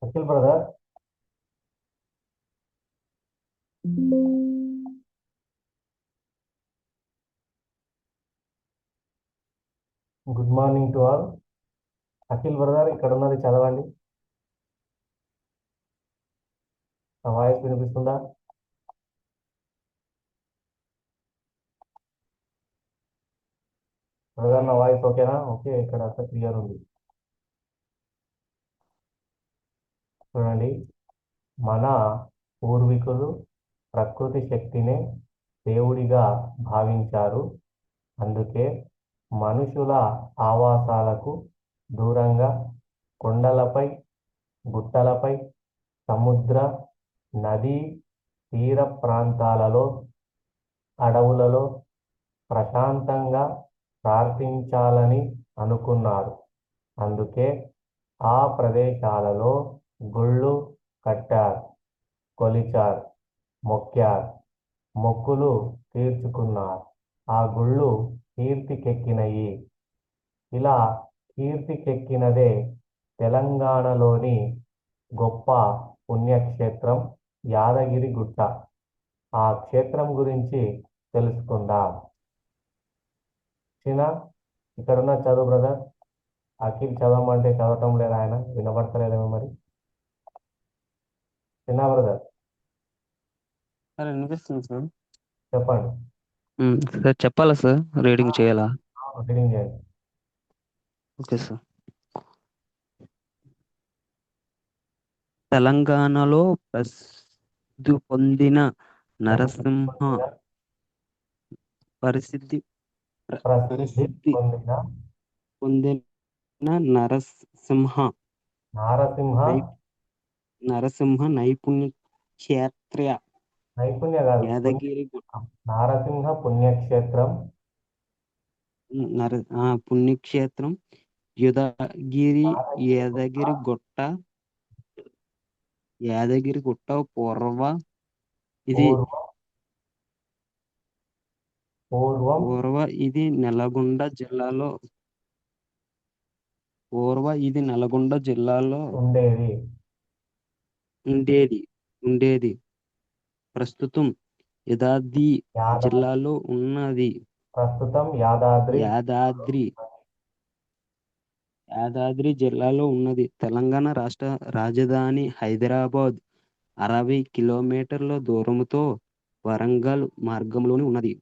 Akhil brother, good morning to all. Akhil brother ఇక్కడ ఉన్నది చదవండి. నా వాయిస్ వినిపిస్తుందా? బ్రదర్, నా వాయిస్ ఓకేనా? ఓకే, ఇక్కడ అంతా క్లియర్ ఉంది. చూడండి, మన పూర్వీకులు ప్రకృతి శక్తినే దేవుడిగా భావించారు. అందుకే మనుషుల ఆవాసాలకు దూరంగా కొండలపై, గుట్టలపై, సముద్ర, నదీ తీర ప్రాంతాలలో, అడవులలో ప్రశాంతంగా ప్రార్థించాలని అనుకున్నారు. అందుకే ఆ ప్రదేశాలలో గుళ్ళు కట్టారు, కొలిచారు, మొక్కారు, మొక్కులు తీర్చుకున్నారు. ఆ గుళ్ళు కీర్తికెక్కినయి. ఇలా కీర్తికెక్కినదే తెలంగాణలోని గొప్ప పుణ్యక్షేత్రం యాదగిరిగుట్ట. ఆ క్షేత్రం గురించి తెలుసుకుందాం. చిన్న ఇక్కడున్న చదువు బ్రదర్. అఖిల్ చదవమంటే చదవటం లేదు, ఆయన వినబడతలేదేమో మరి. చిన్న బ్రదర్, సార్ వినిపిస్తుంది సార్. చెప్పండి. సార్ చెప్పాలా సార్? రీడింగ్ చేయాలా? రీడింగ్ చేయండి. Okay sir. తెలంగాణలో ప్రసిద్ధి పొందిన నరసింహ పరిస్థితి ప్రసిద్ధి ప్రసిద్ధి పొందిన పొందిన నరసింహ నారసింహ నై నరసింహ నైపుణ్య క్షేత్ర నైపుణ్య కాదు, యాదగిరి నారసింహ పుణ్యక్షేత్రం నర పుణ్యక్షేత్రం యుధగిరి యాదగిరిగుట్ట యాదగిరి గుట్ట ఇది పూర్వం పూర్వం పూర్వ ఇది నల్గొండ జిల్లాలో ఉండేది. ఉండేది. ప్రస్తుతం యాదాద్రి యాదా జిల్లాలో ఉన్నది. ప్రస్తుతం యాదాద్రి యాదాద్రి యాదాద్రి జిల్లాలో ఉన్నది. తెలంగాణ రాష్ట్ర రాజధాని హైదరాబాద్ 60 కిలోమీటర్ల దూరంతో వరంగల్ మార్గంలోని ఉన్నది.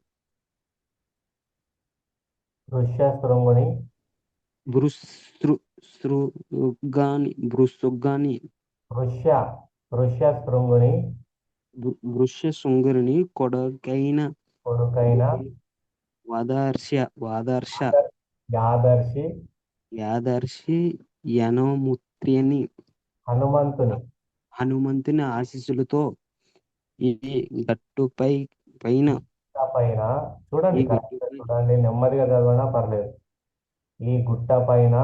దృశ్య శృంగుని భృశృగాని దృశ్య దృశ్య శృంగుని శృంగుని కొడుకైన కొడుకైన వాదర్శ యాదర్శి యాదర్శి యనోముత్రిని హనుమంతుని ఆశీస్సులతో ఈ పైన పైన చూడండి, ఈ కరెక్ట్గా చూడండి, నెమ్మదిగా చదవనా పర్లేదు. ఈ గుట్ట పైన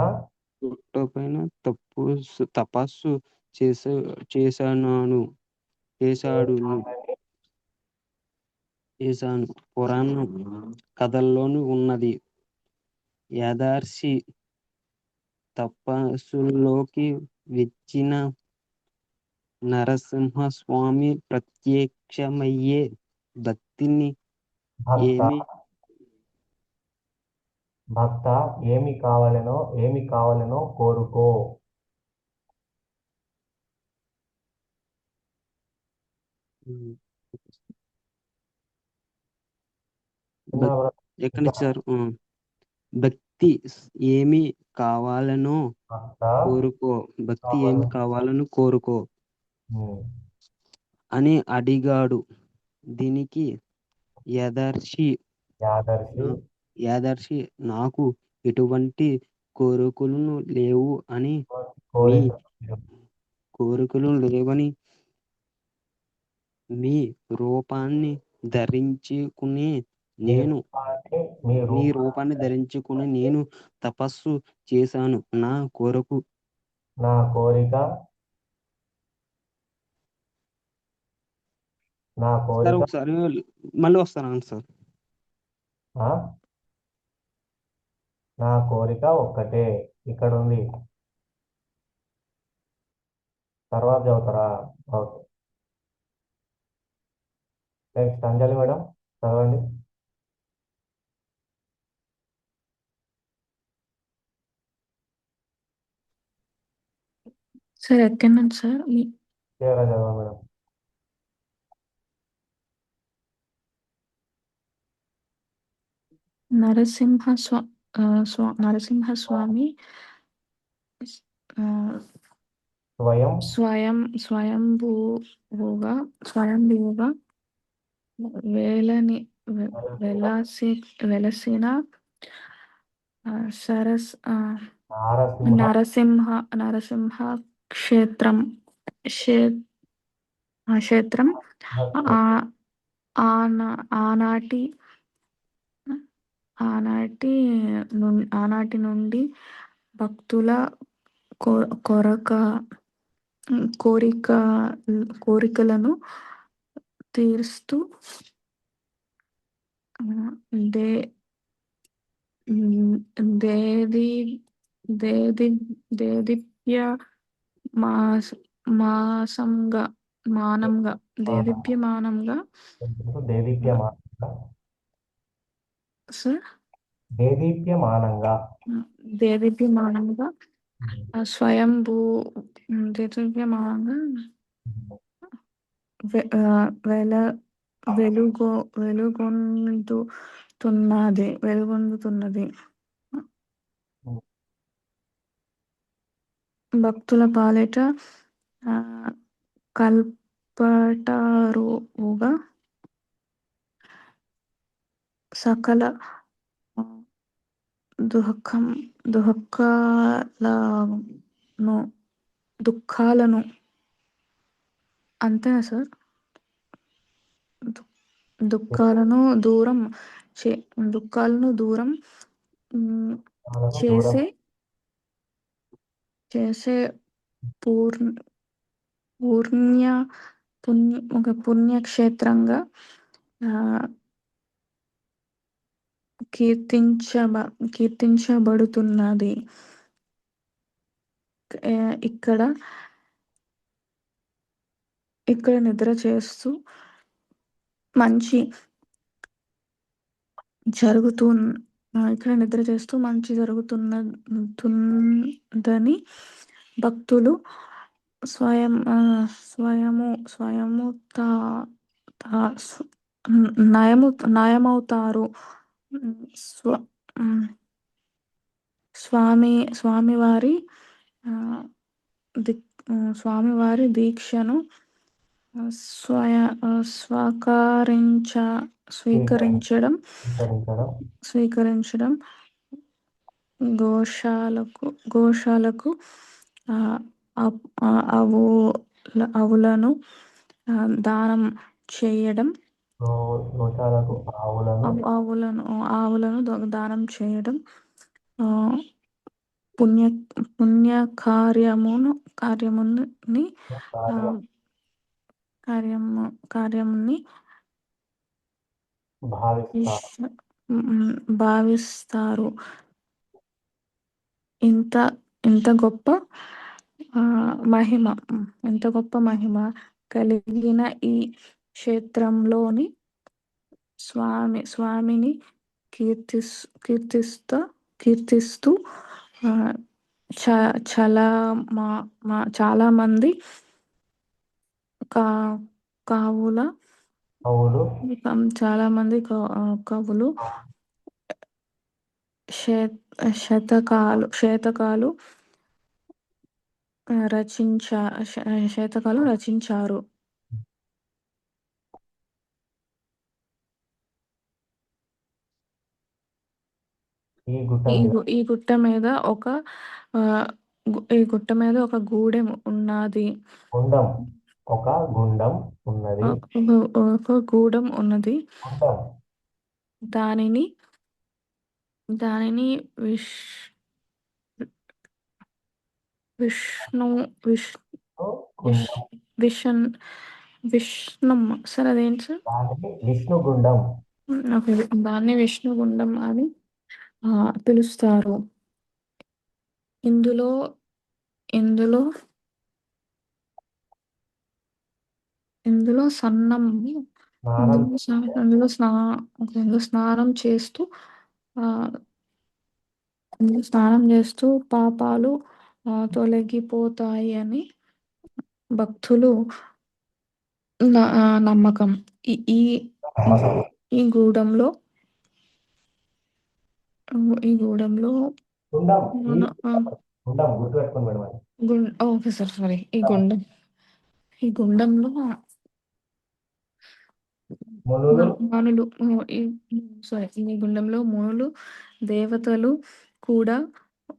గుట్టపైన తపస్సు చేశాను చేశాను పురాణ కథల్లోనూ ఉన్నది. యాదర్శి తపస్సులోకి వచ్చిన నరసింహస్వామి ప్రత్యక్షమయ్యే భక్తిని భక్త ఏమి భక్త ఏమి కావాలనో కోరుకో. చిన్న ఎక్కడి నుంచి సార్? భక్తి ఏమి కావాలనో భక్త కోరుకో భక్తి ఏమి కావాలను కోరుకో ఉమ్, అని అడిగాడు. దీనికి యాదర్శి యాదర్శి యాదర్శి నాకు ఎటువంటి కోరికలు లేవు అని మీ కోరిక కోరికలు లేవని మీ రూపాన్ని ధరించుకుని మీ నేను రూపాన్ని మీ నీ రూపాన్ని ధరించుకుని నేను తపస్సు చేశాను. నా కోరిక నా కోరిక నా సార్ కోరిక ఒకసారి మళ్ళీ వస్తాను సార్. ఆ? నా కోరిక ఒక్కటే ఇక్కడ ఉంది. తర్వాత చదువుతారా? ఓకే. నెక్స్ట్ అంజలి మేడం, చదవండి. సార్ ఎక్కడి నుంచి సార్ క్లియర్గా చదవండి మేడం. నరసింహ నరసింహస్వామి ఆ, స్వయం స్వయంభూగా వేలని వెలసిన సరస్ నారసింహ నరసింహ క్షేత్రం క్షే- క్షేత్రం ఆ ఆనాటి ఆనాటి నుండి భక్తుల కొరక కోరిక కోరికలను తీరుస్తూ ఆ, దే దేది దేది దేదీప్య మాస్ మాసంగా మానంగా దేదీప్యమానంగా దేదీప్యమానంగా. సార్ దేదీప్యమానంగా. దేదీప్యమానంగా స్వయంభూ దేదీప్యమానంగా వెల వెలుగొందుతున్నది భక్తుల పాలిట ఆ, కల్పటరువుగా సకల ఆ, దుఃఖాలను దుఃఖాలను అంతేనా సార్ దుఃఖాలను దూరం చే దుఃఖాలను దూరం ఉమ్, వాళ్ళకు దూరం చేసే చేసే పూర్ణ పూర్ణ్య ఒక పుణ్యక్షేత్రంగా ఆ, కీర్తించబ కీర్తించబడుతున్నది ఆ, ఇక్కడ ఇక్కడ నిద్ర చేస్తూ మంచి జరుగుతూ ఇక్కడ నిద్ర చేస్తూ మంచి జరుగుతుందని భక్తులు స్వయం స్వయము తా- స్- నయమవుతారు స్వ ఉమ్, స్వామివారి ఆ, స్వామివారి దీక్షను స్వయ స్వీకరించ స్వీకరించడం స్వీకరించడం. స్వీకరించడం గోశాలకు ఆ, ఆవులను దానం చేయడం గోశాలకు ఆవులను దానం చేయడం ఆ, పుణ్య పుణ్య కార్యముని ఆ, కార్య కార్యముని భావిస్తారు. భావిస్తారు ఇంత ఇంత గొప్ప ఆ, మహిమ ఇంత గొప్ప మహిమ కలిగిన ఈ క్షేత్రంలోని స్వామిని కీర్తిస్తూ ఆ, చాలా చాలా మంది కా కావుల ఆవులు చాలా మంది కవులు శతకాలు రచించారు ఈ గుట్ట మీద ఈ గుట్ట మీద ఆ, ఈ గుట్ట మీద ఒక గూడెం ఉన్నది గుండం, ఒక గుండం ఉన్నది. ఒక గూడెం ఉన్నది గుండం దానిని దానిని విష్ విష్ణు విష్ విష్ గుండం, విషన్ విష్ణుమ్మ సార్ అదేంటి సార్ దానిని విష్ణుగుండం. ఓకే దాన్ని విష్ణుగుండం అని పిలుస్తారు ఇందులో ఇందులో ఇందులో సన్నం స్నానం ఇందులో స్నానం చేస్తూ ఆ, ఇందులో స్నానం చేస్తూ పాపాలు తొలగిపోతాయి అని భక్తులు నమ్మకం. ఈ ఈ ఈ గూడెంలో ఈ గూడెంలో గుండం ఈ ఆ, గుండం గుర్తుపెట్టుకోండి మేడం అది. Okay sir, sorry. ఈ గుండంలో మునులు మనులు సారీ, ఈ గుండంలో మునులు, దేవతలు కూడా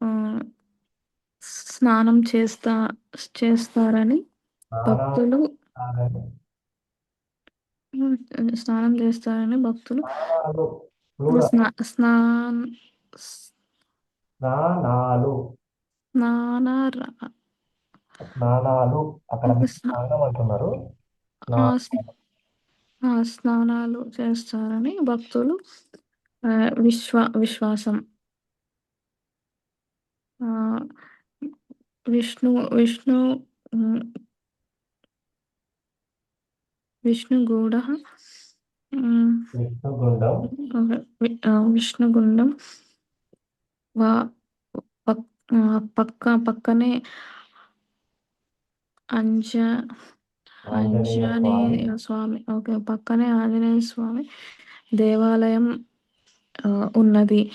ఆ, స్నానం చేస్తారని భక్తులు స్నానాలు స్నానం చేస్తారని భక్తులు స్నానాలు plural. స్నా స్నాన స్నానాలు స్నానాలు అక్కడ మీరు స్నానం అంటున్నారు. స్నానాలు చేస్తారని భక్తులు విశ్వాసం. ఆ, విష్ణు విష్ణు ఉమ్, విష్ణుగూడ విష్ణుగుండం విష్ణుగుండం పక్కనే ఆంజనేయ స్వామి ఆంజనేయ స్వామి పక్కనే ఆంజనేయ స్వామి దేవాలయం ఉన్నది.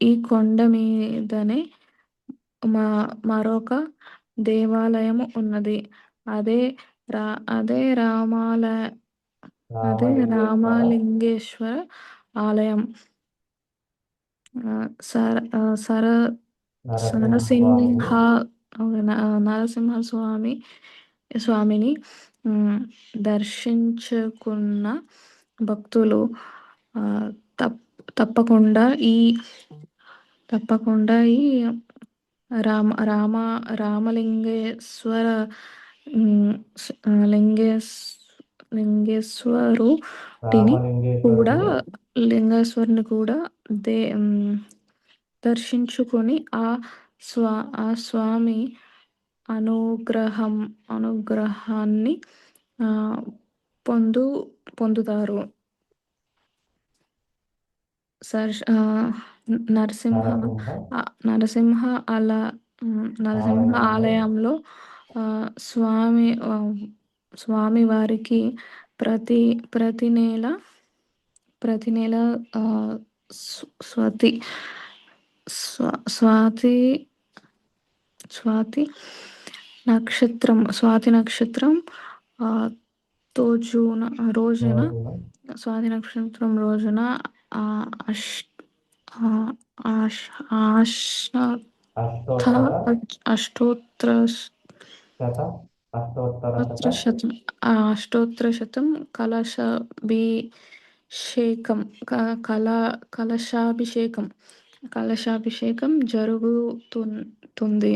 ఈ కొండ మీదనే మరొక దేవాలయం ఉన్నది. అదే అదే రామలింగేశ్వర ఆలయం. నరసింహ స్వామిని దర్శించుకున్న భక్తులు తప్పకుండా ఈ రామలింగేశ్వర లింగేశ్వరుని కూడా దర్శించుకొని ఆ స్వామి అనుగ్రహాన్ని పొందుతారు. నరసింహ ఆలయంలో స్వామి వారికి ప్రతి నెల స్వాతి నక్షత్రం రోజున అష్టోత్తర శతం కలశాభిషేకం జరుగుతుంది.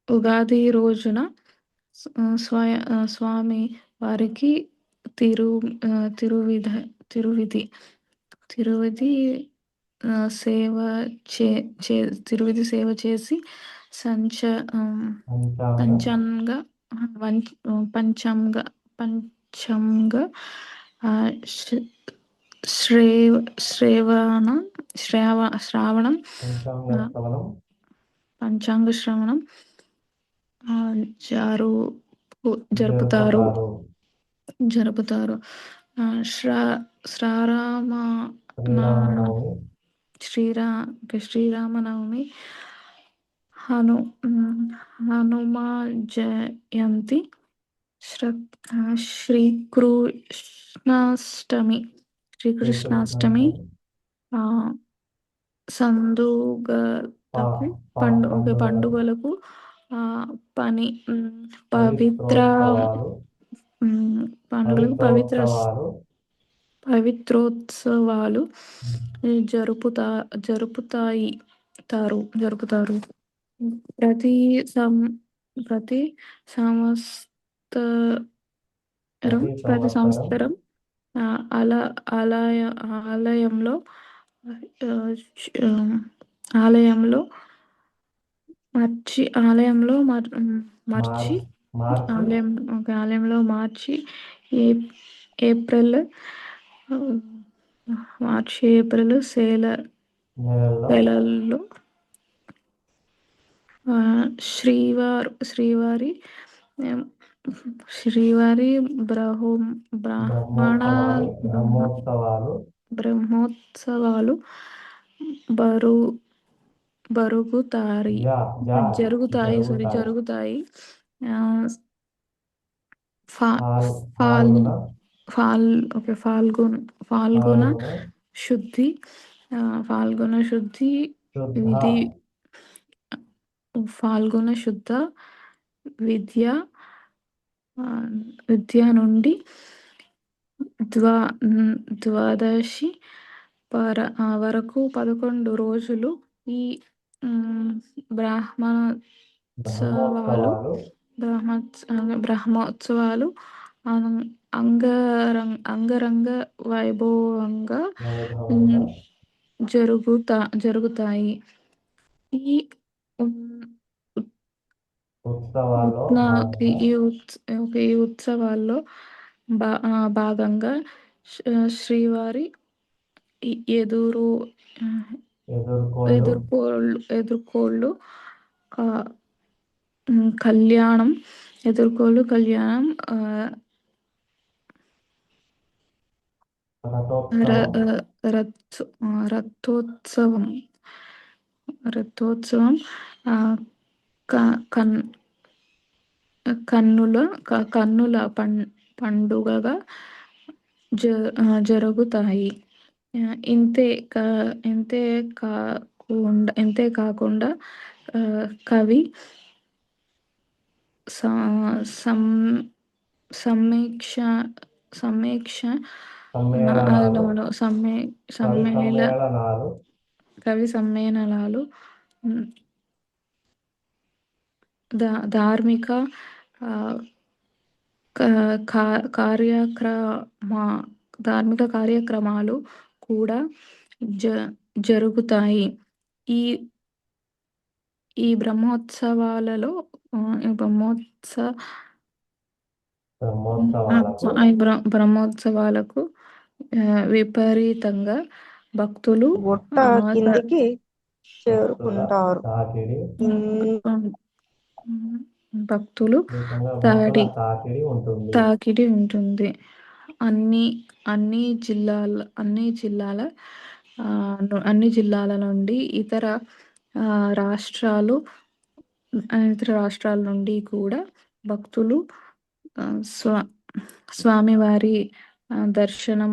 ఉగాది రోజున స్వామి వారికి తిరువిధి సేవ చేసి పంచాంగ శ్రావణం పంచాంగ శ్రవణం జరుపుతారు. శ్రీరామనవమి, హనుమ జయంతి, శ్రీకృష్ణాష్టమి పండుగలకు పవిత్రోత్సవాలు జరుపుతారు. ప్రతి సంవత్సరం ఆలయంలో మార్చి మార్చి ఆలయంలో మార్చి ఏ- ఏప్రిల్ ఆ, ఏప్రిల్ నెలల్లో నెలల్లో ఆ, శ్రీవారి ఏం, శ్రీవారి బ్రాహ్మణ బ్రహ్మోత్సవాలు బ్రహ్మోత్సవాలు బరు బరుగుతాయి జరుగుతాయి. ఆ, ఫా ఫాల్ పాల్గొన ఫాల్ ఓకే ఫాల్గుణ పాల్గొన శుద్ధి ఫాల్గుణ శుద్ధి శుద్ధ విధి ఫాల్గుణ శుద్ధ విద్య నుండి ద్వా ద్వాదశి వరకు 11 రోజులు ఈ బ్రాహ్మణోత్సవాలు బ్రహ్మోత్సవాలు అంగరంగ వైభవంగా జరుగుతాయి. ఈ ఉమ్, ఉత్సవాల్లో ఈ ఉత్సవాల్లో భాగంగా శ్రీవారి ఎదురు ఎదుర్కోళ్ళు కళ్యాణం ఆ, రథోత్సవం ఆ, కన్ కన్నుల పండుగగా జరుగుతాయి. ఇంతే కాకుండా కవి సమీక్ష సమీక్ష కవి సమ్మేళనాలు ధార్మిక కార్యక్రమాలు కూడా జరుగుతాయి. ఈ ఈ బ్రహ్మోత్సవాలలో బ్రహ్మోత్సవాలకు విపరీతంగా భక్తులు గుట్ట కిందికి చేరుకుంటారు. భక్తులు తాకిడి ఉంటుంది. అన్ని జిల్లాల నుండి ఇతర రాష్ట్రాల నుండి కూడా భక్తులు స్వామివారి దర్శనం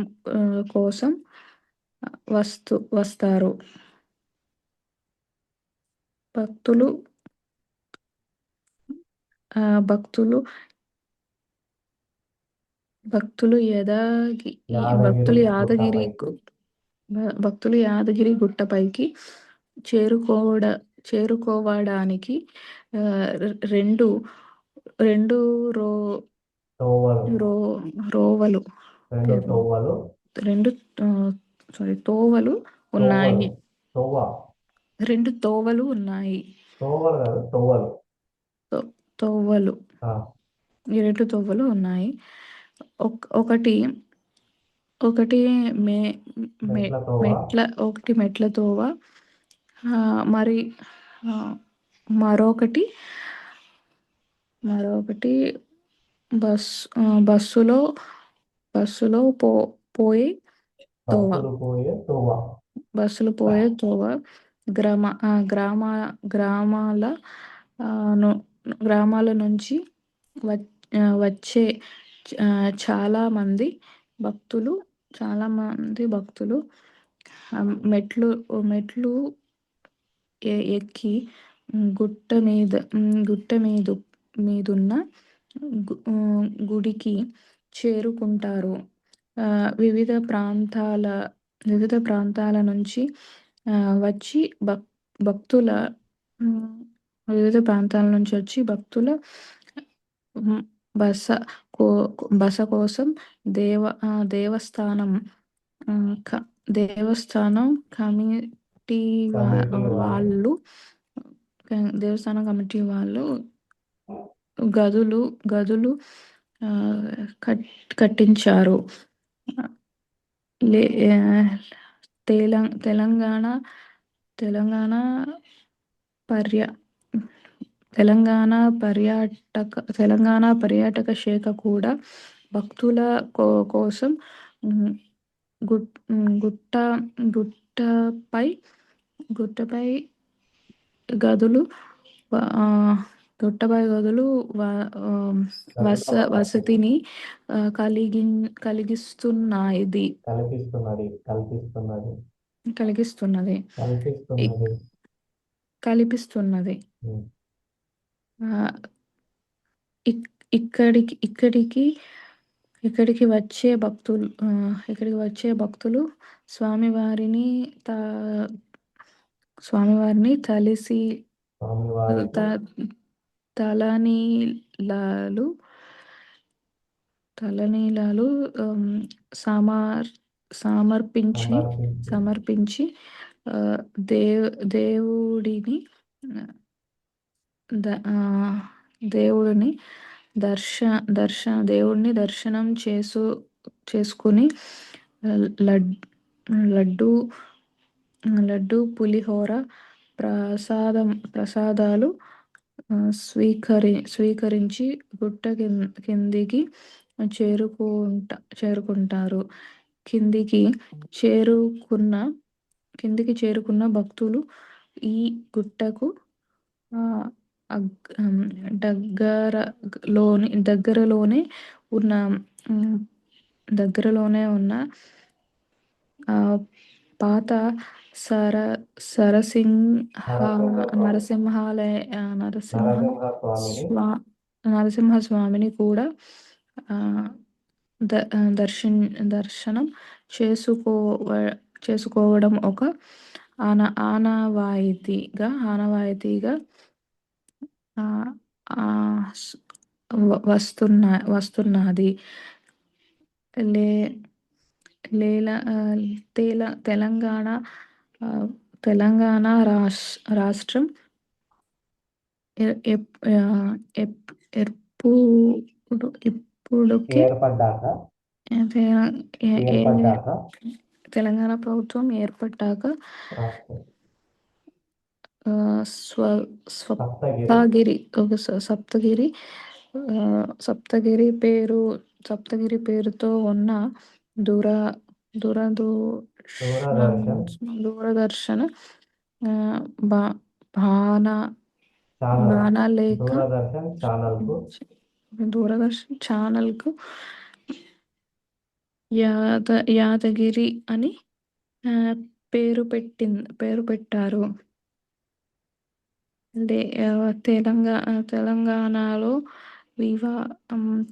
కోసం వస్తారు. భక్తులు యాదగిరి గుట్టపైకి చేరుకోవడానికి రెండు తోవలు ఉన్నాయి. రెండు తోవలు ఉన్నాయి. ఈ రెండు తోవలు ఉన్నాయి. ఒకటి మెట్ల తోవ, మరి మరొకటి బస్సులో పోయే తోవ. గ్రామాల నుంచి వచ్చే చాలా మంది భక్తులు మెట్లు ఎక్కి గుట్ట మీదున్న గుడికి చేరుకుంటారు. వివిధ ప్రాంతాల నుంచి వచ్చి భక్తుల బస కోసం దేవస్థానం కమిటీ వాళ్ళు గదులు గదులు ఆ, కట్టించారు. లే ఆ, తెలంగాణ తెలంగాణ పర్య తెలంగాణ తెలంగాణ పర్యాటక శాఖ కూడా భక్తుల కోసం ఉమ్, గుట్ట గుట్టపై గుట్టపై గదులు ఆ, గుట్టపై గదులు వసతిని కలిగిస్తున్నది కల్పిస్తున్నది కల్పిస్తున్నది కలిగిస్తున్నది ఇక్- కల్పిస్తున్నది కల్పిస్తున్నది. ఉమ్. ఆ, ఇక్కడికి ఇక్కడికి ఇక్కడికి వచ్చే భక్తులు స్వామివారిని స్వామివారిని స్వామివారికి త- తలనీలాలు తలనీలాలు ఉమ్, సమర్ సమర్పించి సమర్పించి సమర్పించి ఆ, దేవుడిని ద- ఆ, దేవుడిని దేవుడిని దర్శనం చేసుకుని లడ్ లడ్డు పులిహోర ప్రసాదాలు స్వీకరించి గుట్ట కిందికి చేరుకుంటారు. కిందికి చేరుకున్న భక్తులు ఈ గుట్టకు ఆ, దగ్గరలోనే ఉన్న ఉమ్, ఆ, పాత సర సరసింహ నరసింహాలయ నరసింహ స్వామిని స్వా నరసింహస్వామిని కూడా ఆ, దర్శనం చేసుకోవడం ఒక ఆనవాయితీగా ఆ, ఆ, స్- వస్తున్నది. లే లేల ఆ, తెలంగాణ ఆ, తెలంగాణ రాష్ట్రం ఎ- ఎప్- ఆ, ఎప్- ఇప్పుడుకే ఏర్పడ్డాక తె- ఏ- ఏ- ఏర్పడ్డాక తెలంగాణ ప్రభుత్వం ఏర్పడ్డాక రాష్ట్రం ఆ, సప్తగిరి సప్తగిరి ఆ, సప్తగిరి పేరుతో ఉన్న దూర దూరదర్శన్ దూరదర్శన ఆ, బా- బాణ ఛానల్ బాణలేఖ దూరదర్శన్ ఛానల్కు దూరదర్శన్ ఛానల్కు యాదగిరి అని ఆ, పేరు పెట్టారు.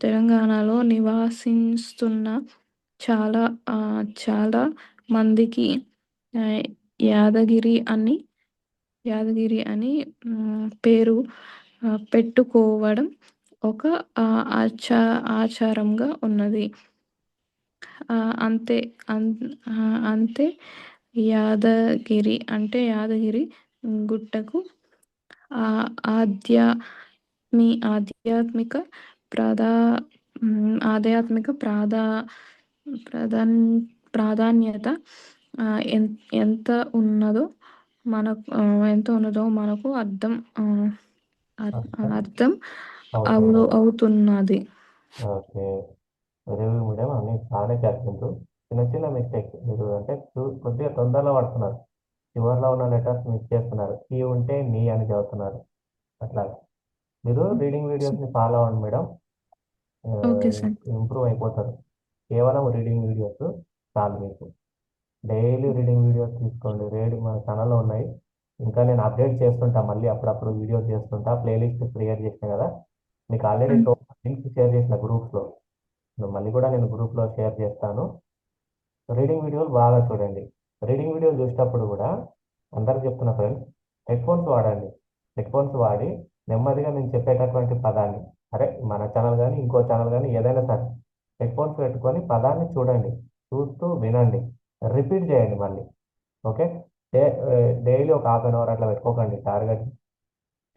తెలంగాణలో నివసిస్తున్న చాలా చాలా మందికి ఆ, యాదగిరి అని పేరు పెట్టుకోవడం ఒక ఆచారంగా ఉన్నది. ఆ, అంతే అంతే యాదగిరి గుట్టకు ఆ, ఆధ్యాత్మిక ప్రాధా ఆధ్యాత్మిక ప్రాధాన్యత ఆ, ఎంత ఉన్నదో మనకు అర్థం అర్థం అర్థం అవుతుంది. అవుతున్నది. ఓకే, తెలుగు మీడియం అన్ని బాగానే చదివిండ్రు. చిన్న చిన్న మిస్టేక్స్ మీరు అంటే కొద్దిగా తొందరలో పడుతున్నారు. చివరిలో ఉన్న లెటర్స్ మిస్ చేస్తున్నారు. ఈ ఉంటే నీ అని చదువుతున్నారు. అట్లా మీరు రీడింగ్ వీడియోస్ని ఫాలో అవ్వండి మేడం. Okay sir. ఇంప్రూవ్ అయిపోతారు. కేవలం రీడింగ్ వీడియోస్ చాలు మీకు. డైలీ రీడింగ్ వీడియోస్ తీసుకోండి. రీడింగ్ మన ఛానల్లో ఉన్నాయి. ఇంకా నేను అప్డేట్ చేస్తుంటా, మళ్ళీ అప్పుడప్పుడు వీడియోస్ చేస్తుంటా. ప్లేలిస్ట్ క్రియేట్ చేసిన కదా, మీకు ఆల్రెడీ లింక్స్ షేర్ చేసిన గ్రూప్స్లో. మళ్ళీ కూడా నేను గ్రూప్లో షేర్ చేస్తాను. రీడింగ్ వీడియోలు బాగా చూడండి. రీడింగ్ వీడియోలు చూసేటప్పుడు కూడా అందరికి చెప్తున్న ఫ్రెండ్స్, హెడ్ ఫోన్స్ వాడండి. హెడ్ ఫోన్స్ వాడి నెమ్మదిగా నేను చెప్పేటటువంటి పదాన్ని, అరే మన ఛానల్ కానీ ఇంకో ఛానల్ కానీ ఏదైనా సరే, హెడ్ ఫోన్స్ పెట్టుకొని పదాన్ని చూడండి, చూస్తూ వినండి, రిపీట్ చేయండి మళ్ళీ. ఓకే, డైలీ ఒక హాఫ్ అన్ అవర్ అట్లా పెట్టుకోకండి టార్గెట్.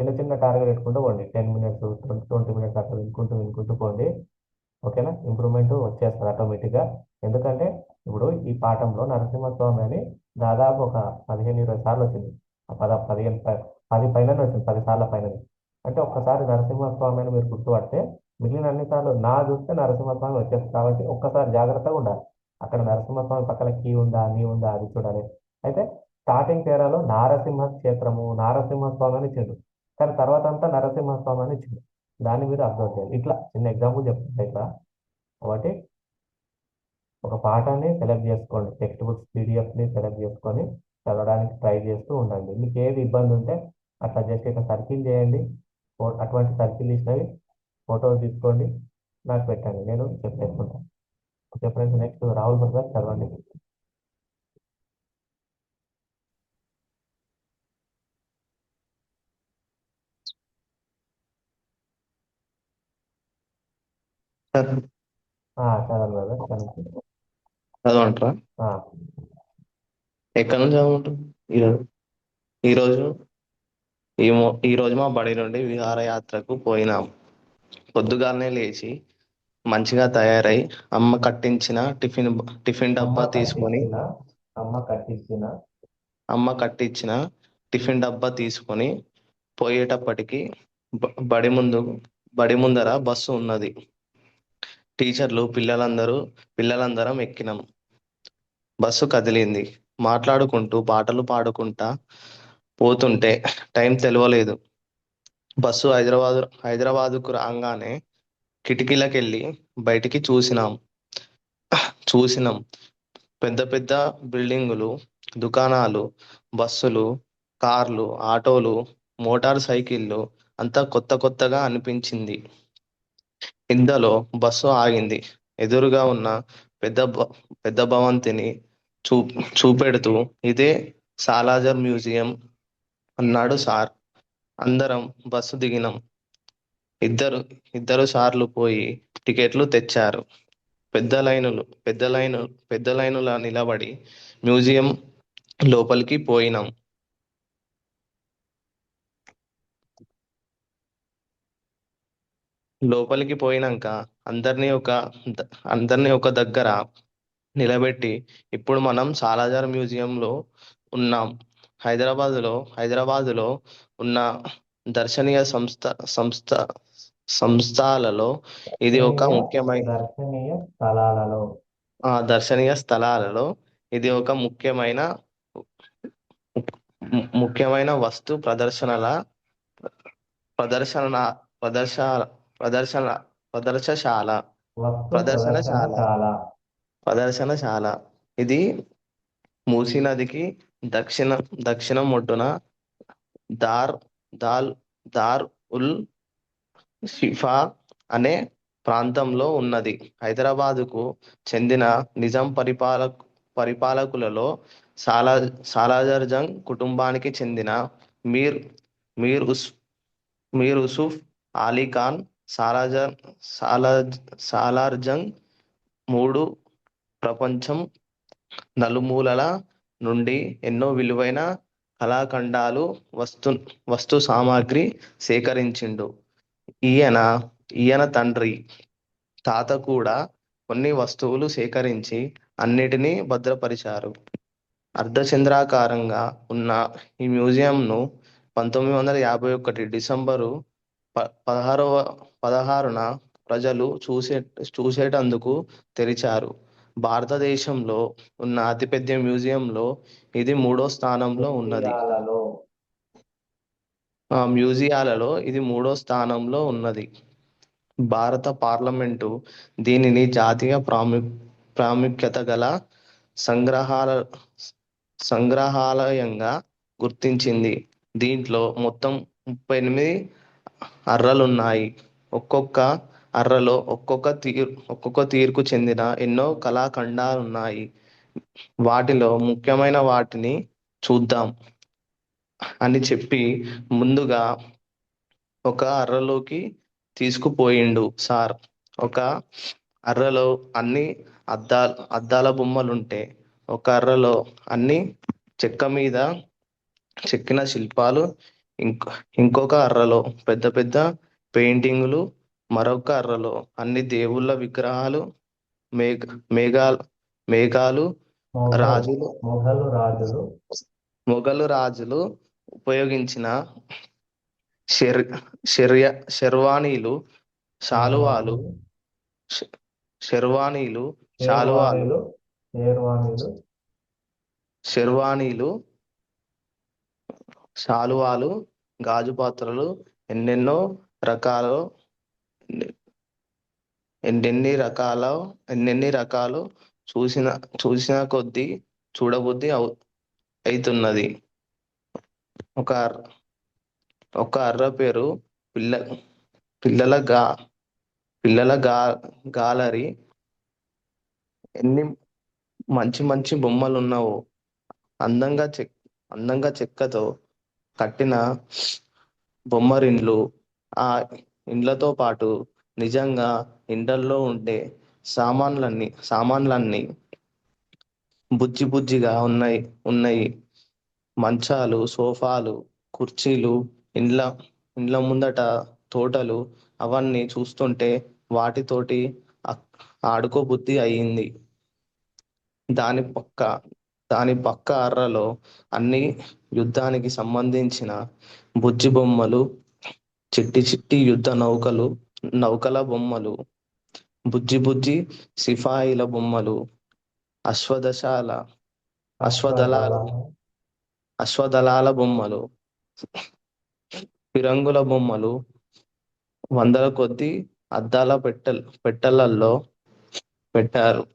చిన్న చిన్న టార్గెట్ పెట్టుకుంటూ పోండి. 10 మినిట్స్ 20 మినిట్స్ అట్లా వినుకుంటూ పోండి. ఓకేనా? ఇంప్రూవ్మెంట్ వచ్చేస్తుంది ఆటోమేటిక్గా. ఎందుకంటే ఇప్పుడు ఈ పాఠంలో నరసింహస్వామి అని దాదాపు ఒక 15-20 సార్లు వచ్చింది. 10 పైననే వచ్చింది, 10 సార్ల పైన. అంటే ఒక్కసారి నరసింహస్వామి అని మీరు గుర్తుపడితే మిగిలిన అన్ని సార్లు నా చూస్తే నరసింహస్వామి వచ్చేస్తుంది. కాబట్టి ఒక్కసారి జాగ్రత్తగా ఉండాలి. అక్కడ నరసింహస్వామి పక్కన కీ ఉందా, నీ ఉందా, అది చూడాలి. అయితే స్టార్టింగ్ తేరాలో నారసింహ క్షేత్రము, నారసింహస్వామి అని ఇచ్చిండు. కానీ తర్వాత అంతా నరసింహస్వామి అని ఇచ్చిండు. దాన్ని మీరు అబ్జర్వ్ చేయాలి. ఇట్లా చిన్న ఎగ్జాంపుల్ చెప్తుంటా ఇట్లా. కాబట్టి ఒక పాఠాన్ని సెలెక్ట్ చేసుకోండి, టెక్స్ట్ బుక్స్ పీడిఎఫ్ని సెలెక్ట్ చేసుకొని చదవడానికి ట్రై చేస్తూ ఉండండి. మీకు ఏది ఇబ్బంది ఉంటే అట్లా జస్ట్ ఇట్లా సర్కిల్ చేయండి. అటువంటి సర్కిల్ ఇచ్చినవి ఫోటోలు తీసుకోండి, నాకు పెట్టండి, నేను చెప్పేసుకుంటాను. Okay friends, next Rahul Prasad చదవండి. చదవండి బ్రదర్, చదవండి. చదవమంటారా? ఎక్కడి నుంచి చదవమంటారు? ఈరోజు ఈరోజు ఈరోజు మా బడి నుండి విహారయాత్రకు పోయినాం. పొద్దుగాలనే లేచి మంచిగా తయారై అమ్మ కట్టించిన టిఫిన్ డబ్బా తీసుకొని అమ్మ కట్టించిన టిఫిన్ డబ్బా తీసుకొని పోయేటప్పటికి బడి ముందర బస్సు ఉన్నది. టీచర్లు పిల్లలందరం ఎక్కినాం. బస్సు కదిలింది. మాట్లాడుకుంటూ పాటలు పాడుకుంటా పోతుంటే టైం తెలవలేదు. బస్సు హైదరాబాదుకు రాగానే కిటికీలకెళ్ళి బయటికి చూసినాం. పెద్ద పెద్ద బిల్డింగులు, దుకాణాలు, బస్సులు, కార్లు, ఆటోలు, మోటార్ సైకిళ్ళు అంతా కొత్తగా అనిపించింది. ఇంతలో బస్సు ఆగింది. ఎదురుగా ఉన్న పెద్ద భవంతిని చూపెడుతూ, ఇదే సాలార్జంగ్ మ్యూజియం అన్నాడు సార్. అందరం బస్సు దిగినాం. ఇద్దరు సార్లు పోయి టికెట్లు తెచ్చారు. పెద్ద లైనులా నిలబడి మ్యూజియం లోపలికి పోయినాం. లోపలికి పోయినాక అందరినీ ఒక దగ్గర నిలబెట్టి, ఇప్పుడు మనం సాలార్జంగ్ మ్యూజియంలో ఉన్నాం. హైదరాబాదులో ఉన్న దర్శనీయ సంస్థలలో ఇది ఒక దర్శనీయ స్థలాలలో ఇది ఒక ముఖ్యమైన వస్తు ప్రదర్శనశాల. ఇది మూసీ నదికి దక్షిణం ఒడ్డున దార్ ఉల్ షిఫా అనే ప్రాంతంలో ఉన్నది. హైదరాబాదుకు చెందిన నిజాం పరిపాలకులలో సాలార్జంగ్ కుటుంబానికి చెందిన మీర్ యూసుఫ్ అలీ ఖాన్ సాలార్జంగ్ మూడు ప్రపంచం నలుమూలల నుండి ఎన్నో విలువైన కళాఖండాలు, వస్తు సామాగ్రి సేకరించిండు. ఈయన తండ్రి, తాత కూడా కొన్ని వస్తువులు సేకరించి అన్నిటినీ భద్రపరిచారు. అర్ధచంద్రాకారంగా ఉన్న ఈ మ్యూజియంను 1951 డిసెంబరు 16న ప్రజలు చూసేటందుకు తెరిచారు. భారతదేశంలో ఉన్న అతిపెద్ద మ్యూజియంలో ఇది 3వ స్థానంలో ఉన్నది. మ్యూజియాలలో ఇది 3వ స్థానంలో ఉన్నది. భారత పార్లమెంటు దీనిని జాతీయ ప్రాముఖ్యత గల సంగ్రహాలయంగా గుర్తించింది. దీంట్లో మొత్తం 38 అర్రలున్నాయి. ఒక్కొక్క అర్రలో ఒక్కొక్క తీరుకు చెందిన ఎన్నో కళాఖండాలున్నాయి. వాటిలో ముఖ్యమైన వాటిని చూద్దాం అని చెప్పి ముందుగా ఒక అర్రలోకి తీసుకుపోయిండు సార్. ఒక అర్రలో అన్ని అద్దాల బొమ్మలుంటే, ఒక అర్రలో అన్ని చెక్క మీద చెక్కిన శిల్పాలు, ఇంకో ఇంకొక అర్రలో పెద్ద పెద్ద పెయింటింగులు, మరొక అర్రలో అన్ని దేవుళ్ళ విగ్రహాలు, మేఘ మేఘాలు మేఘాలు రాజులు మొఘలు రాజులు మొఘలు రాజులు ఉపయోగించిన షెర్ షెర్వానీలు, శాలువాలు, షె- షెర్వానీలు, శాలువాలు, షేర్వానీలు షెర్వానీలు, శాలువాలు, గాజు పాత్రలు, ఎన్నెన్నో రకాల ఎన్నెన్ని రకాల ఎన్నెన్ని రకాలు చూసిన చూసిన కొద్దీ చూడబుద్ధి అవుతున్నది. ఒక ఒక అర్ర పేరు పిల్ల పిల్లల గా పిల్లల గా గాలరీ. ఎన్ని మంచి మంచి బొమ్మలు ఉన్నావో, అందంగా అందంగా చెక్కతో కట్టిన బొమ్మరిండ్లు. ఆ ఇండ్లతో పాటు నిజంగా ఇండ్లల్లో ఉండే సామాన్లన్నీ బుజ్జి బుజ్జిగా ఉన్నాయి. మంచాలు, సోఫాలు, కుర్చీలు, ఇండ్ల ఇండ్ల ముందట తోటలు, అవన్నీ చూస్తుంటే వాటితోటి ఆ- ఆడుకోబుద్ధి అయ్యింది. దాని పక్క దాని పక్క అర్రలో అన్ని యుద్ధానికి సంబంధించిన బుజ్జి బొమ్మలు, చిట్టి చిట్టి యుద్ధ నౌకల బొమ్మలు, బుజ్జి బుజ్జి సిపాయిల బొమ్మలు, అశ్వదశాల అశ్వదళాల అశ్వదళాల బొమ్మలు, ఫిరంగుల బొమ్మలు, వందల కొద్ది అద్దాల పెట్టెలల్లో పెట్టారు.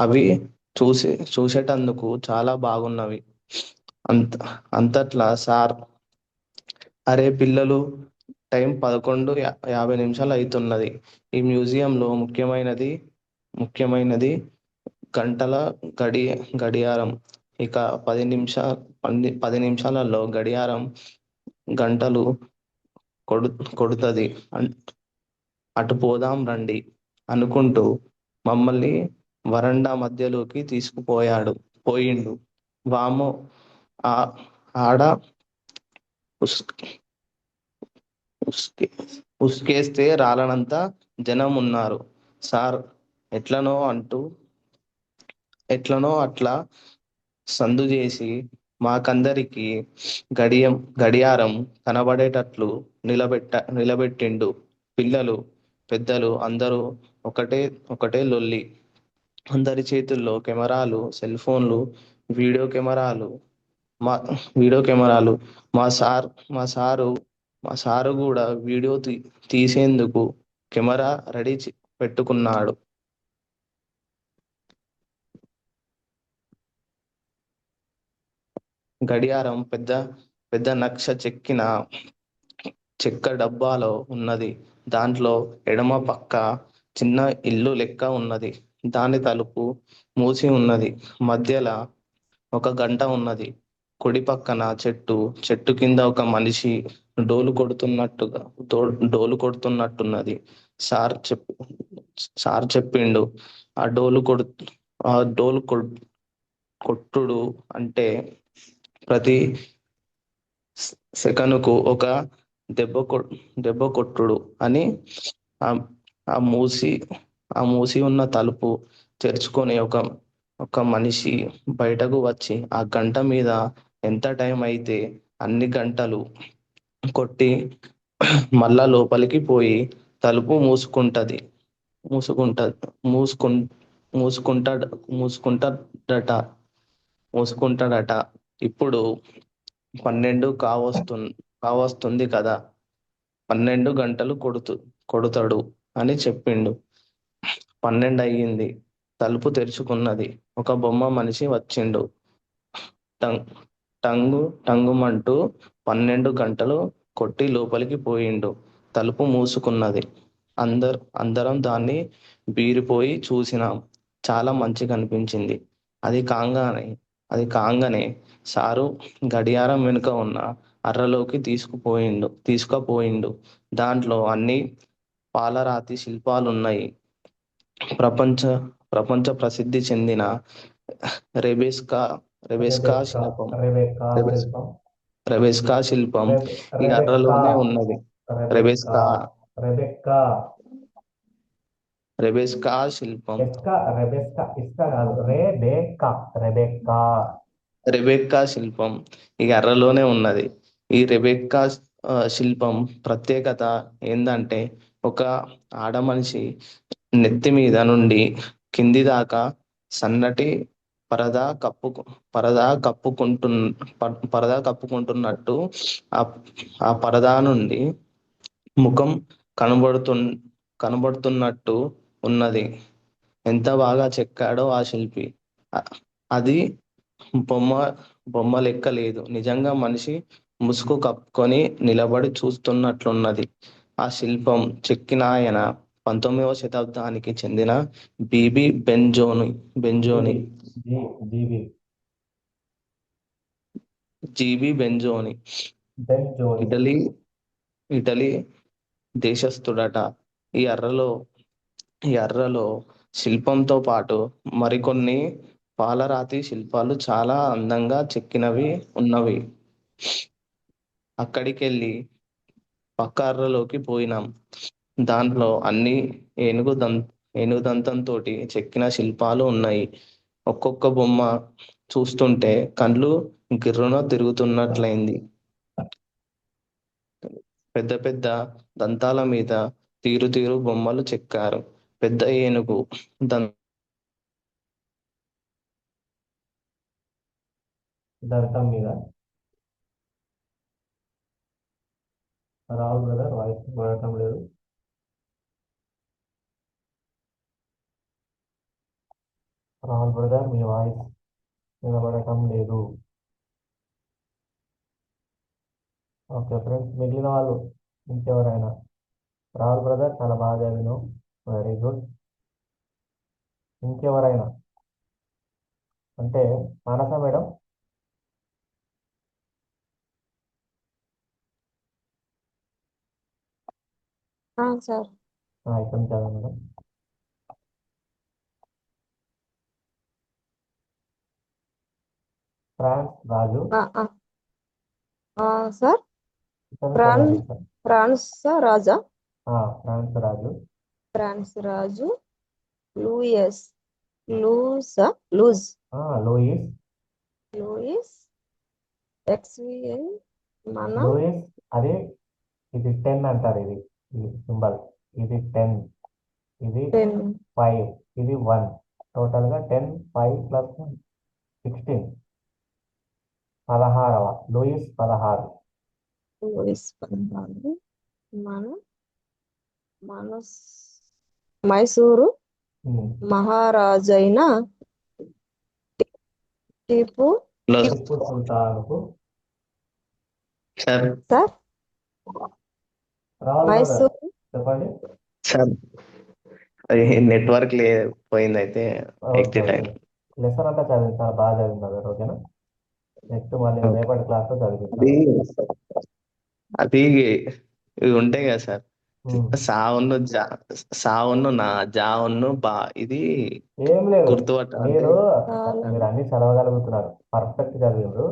అవి చూసేటందుకు చాలా బాగున్నవి. అంత అంతట్లా సార్, అరే పిల్లలు, టైం 11:50 అవుతున్నది. ఈ మ్యూజియంలో ముఖ్యమైనది గంటల గడియారం. ఇక 10 నిమిషాలలో గడియారం గంటలు కొడుతుంది. అటు పోదాం రండి అనుకుంటూ మమ్మల్ని వరండా మధ్యలోకి పోయిండు. వామో, ఆడ ఉస్కే- ఉసుకేస్తే రాలనంత జనం ఉన్నారు. సార్ ఎట్లనో అట్లా సందు చేసి మాకందరికి గడియారం కనబడేటట్లు నిలబెట్టిండు. పిల్లలు పెద్దలు అందరూ ఒకటే లొల్లి. అందరి చేతుల్లో కెమెరాలు, సెల్ ఫోన్లు, వీడియో కెమెరాలు. మా వీడియో కెమెరాలు మా సార్ మా సారు మా సారు కూడా వీడియో తీసేందుకు కెమెరా రెడీ పెట్టుకున్నాడు. గడియారం పెద్ద పెద్ద నక్ష చెక్కిన చెక్క డబ్బాలో ఉన్నది. దాంట్లో ఎడమ పక్క చిన్న ఇల్లు లెక్క ఉన్నది. దాని తలుపు మూసి ఉన్నది. మధ్యలో ఒక గంట ఉన్నది. కుడి పక్కన చెట్టు కింద ఒక మనిషి డోలు కొడుతున్నట్టున్నది. సార్ చెప్పిండు, ఆ డోలు కొట్టుడు అంటే ప్రతి సెకనుకు ఒక దెబ్బ కొట్టుడు అని. ఆ ఆ మూసి ఉన్న తలుపు తెరుచుకొని ఒక మనిషి బయటకు వచ్చి ఆ గంట మీద ఎంత టైం అయితే అన్ని గంటలు కొట్టి మళ్ళా లోపలికి పోయి తలుపు మూసుకుంటా మూసుకుంటాడు మూసుకుంటాడట మూసుకుంటాడట. ఇప్పుడు 12 కావస్తుంది కదా, 12 గంటలు కొడతాడు అని చెప్పిండు. 12 అయ్యింది. తలుపు తెరుచుకున్నది. ఒక బొమ్మ మనిషి వచ్చిండు. టంగుమంటూ 12 గంటలు కొట్టి లోపలికి పోయిండు. తలుపు మూసుకున్నది. అందరం దాన్ని బీరిపోయి చూసినాం. చాలా మంచిగా అనిపించింది. అది కాంగానే సారు గడియారం వెనుక ఉన్న అర్రలోకి తీసుకుపోయిండు. దాంట్లో అన్ని పాలరాతి శిల్పాలున్నాయి. ప్రపంచ ప్రసిద్ధి చెందిన రెబెస్కా శిల్పం రెబెకా శిల్పం రెబెస్కా శిల్పం ఈ రెబెక్కా అర్రలోనే ఉన్నది. రెబెక్కా రెబెస్కా రెబెక్కా రెబెస్కా శిల్పం రెబెస్కా ఇస్కా కాదు, రెబెక్కా. రెబెక్కా శిల్పం ఈ అర్రలోనే ఉన్నది. ఈ రెబెక్కా శిల్పం ప్రత్యేకత ఏందంటే, ఒక ఆడ మనిషి నెత్తి మీద నుండి కింది దాకా సన్నటి పరదా కప్పుకుంటున్నట్టు ఆ ఆ పరదా నుండి ముఖం కనబడుతు కనబడుతున్నట్టు ఉన్నది. ఎంత బాగా చెక్కాడో ఆ శిల్పి. అ- అది బొమ్మ బొమ్మ లెక్క లేదు, నిజంగా మనిషి ముసుగు కప్పుకొని నిలబడి చూస్తున్నట్లున్నది. ఆ శిల్పం చెక్కిన ఆయన 19వ శతాబ్దానికి చెందిన B B Benzoni G V G B Benzoni Benzoni. Italy Italy దేశస్థుడట. ఈ అర్రలో ఈ అర్రలో శిల్పంతో పాటు మరికొన్ని పాలరాతి శిల్పాలు చాలా అందంగా చెక్కినవి ఉన్నవి. అక్కడికెళ్ళి పక్క అర్రలోకి పోయినాం. దాంట్లో అన్ని ఏనుగుదంతంతోటి చెక్కిన శిల్పాలు ఉన్నాయి. ఒక్కొక్క బొమ్మ చూస్తుంటే కళ్ళు గిర్రున తిరుగుతున్నట్లయింది. పెద్ద పెద్ద దంతాల మీద తీరు బొమ్మలు చెక్కారు. పెద్ద ఏనుగు దంతం మీద. రాహుల్ బ్రదర్ వాయిస్ పడటం లేదు. రాహుల్ బ్రదర్ మీ వాయిస్ వినబడటం లేదు. ఓకే ఫ్రెండ్స్, మిగిలిన వాళ్ళు ఇంకెవరైనా? రాహుల్ బ్రదర్ చాలా బాగా చదివినావు, వెరీ గుడ్. ఇంకెవరైనా అంటే మానస మేడం? సార్ ఇక్కడ చదవండి మేడం. ఫ్రాన్స్ రాజు. సార్ ఇక్కడ ఫ్రాన్ చదవండి సార్. ఫ్రాన్స్ రాజా ఫ్రాన్స్ రాజు. ఫ్రాన్స్ రాజు లూయిస్ లూసా లూజ్ లూయిస్ లూయిస్ XVA మన లూయిస్. అదే ఇది 10 అంటారు. ఇది సింబల్. ఇది 10, ఇది 10 5, ఇది 1. టోటల్గా 10, 5 + 1 16. 16వ లూయిస్ 16. లూయిస్ 16 మన మన మైసూరు మహారాజైన టిపు టిప్పు సుల్తాన్కు. Sir sir Rahul brother Mysore చెప్పండి. సార్ అది నెట్వర్క్ పోయింది, అయితే ఎగ్జిట్ అయింది. లెసన్ అంతా చదివింది, చాలా బాగా చదివింది బ్రదర్. ఓకేనా? నెక్స్ట్ మళ్ళీ Okay. రేపటి క్లాస్లో అది చదివిస్తాను. అది ఇవి ఉంటాయి కదా సార్, సావును నా జావును బా ఇది ఏం లేదు, గుర్తుపట్టాలంటే మీరు అన్ని చదవగలుగుతున్నారు, పర్ఫెక్ట్ చదివిండ్రు,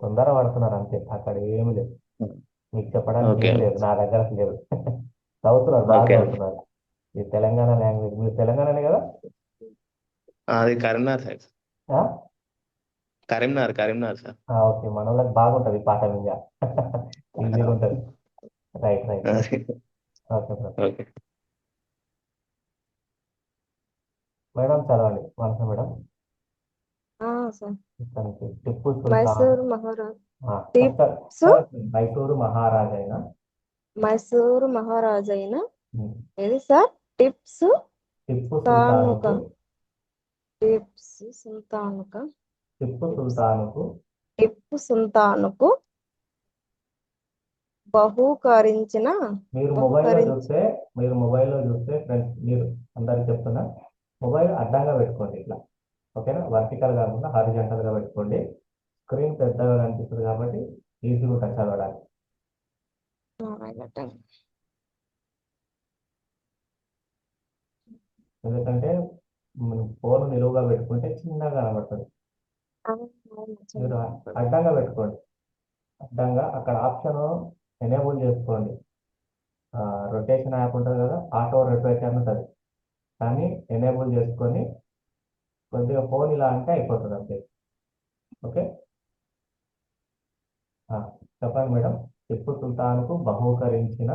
తొందర పడుతున్నారు అంతే. అక్కడ ఏమి లేదు, మీకు చెప్పడానికి ఓకే ఏం లేదు, నా దగ్గర లేదు. చదువుతున్నారు, బాగా ఓకే చదువుతున్నారు. ఇది తెలంగాణ లాంగ్వేజ్. మీరు తెలంగాణనే కదా? అది కరీంనగర్ సార్. ఆ? కరీంనగర్ సార్. ఓకే, మన వాళ్ళకి బాగుంటుంది పాట మీద. ఈజీగా ఉంటుంది. Right right. Okay sir. Okay madam చదవండి, మనస మేడం. సార్ ఇతనికి టిప్పు సుల్తాన్. మైసూరు మహారాజ్ మైసూరు మహారాజైన మైసూరు మహారాజైన ఏది సార్ టిప్స్ టిప్పు సుల్తానుక సుల్తానుకు టిప్స్ సుల్తానుక టిప్పు సుల్తానుకు టిప్పు సుల్తానుకు బహూకరించిన మీరు మొబైల్లో చూస్తే ఫ్రెండ్స్, మీరు అందరికి చెప్తున్నా, మొబైల్ అడ్డంగా పెట్టుకోండి ఇట్లా. ఓకేనా? వర్టికల్ కాకుండా హారిజాంటల్ గా పెట్టుకోండి. స్క్రీన్ పెద్దగా కనిపిస్తుంది కాబట్టి ఈజీగా ఉంటుంది చదవడానికి. ఎందుకంటే ఫోన్ నిలువుగా పెట్టుకుంటే చిన్నగా కనబడుతుంది. మీరు అడ్డంగా పెట్టుకోండి. అడ్డంగా అక్కడ ఆప్షన్ ఎనేబుల్ చేసుకోండి. రొటేషన్ యాప్ ఉంటుంది కదా, ఆటో రొటేట్ అని ఉంటుంది. కానీ ఎనేబుల్ చేసుకొని కొద్దిగా ఫోన్ ఇలా అంటే అయిపోతుంది అంతే. ఓకే, చెప్పండి మేడం. టిప్పు సుల్తాన్కు బహూకరించిన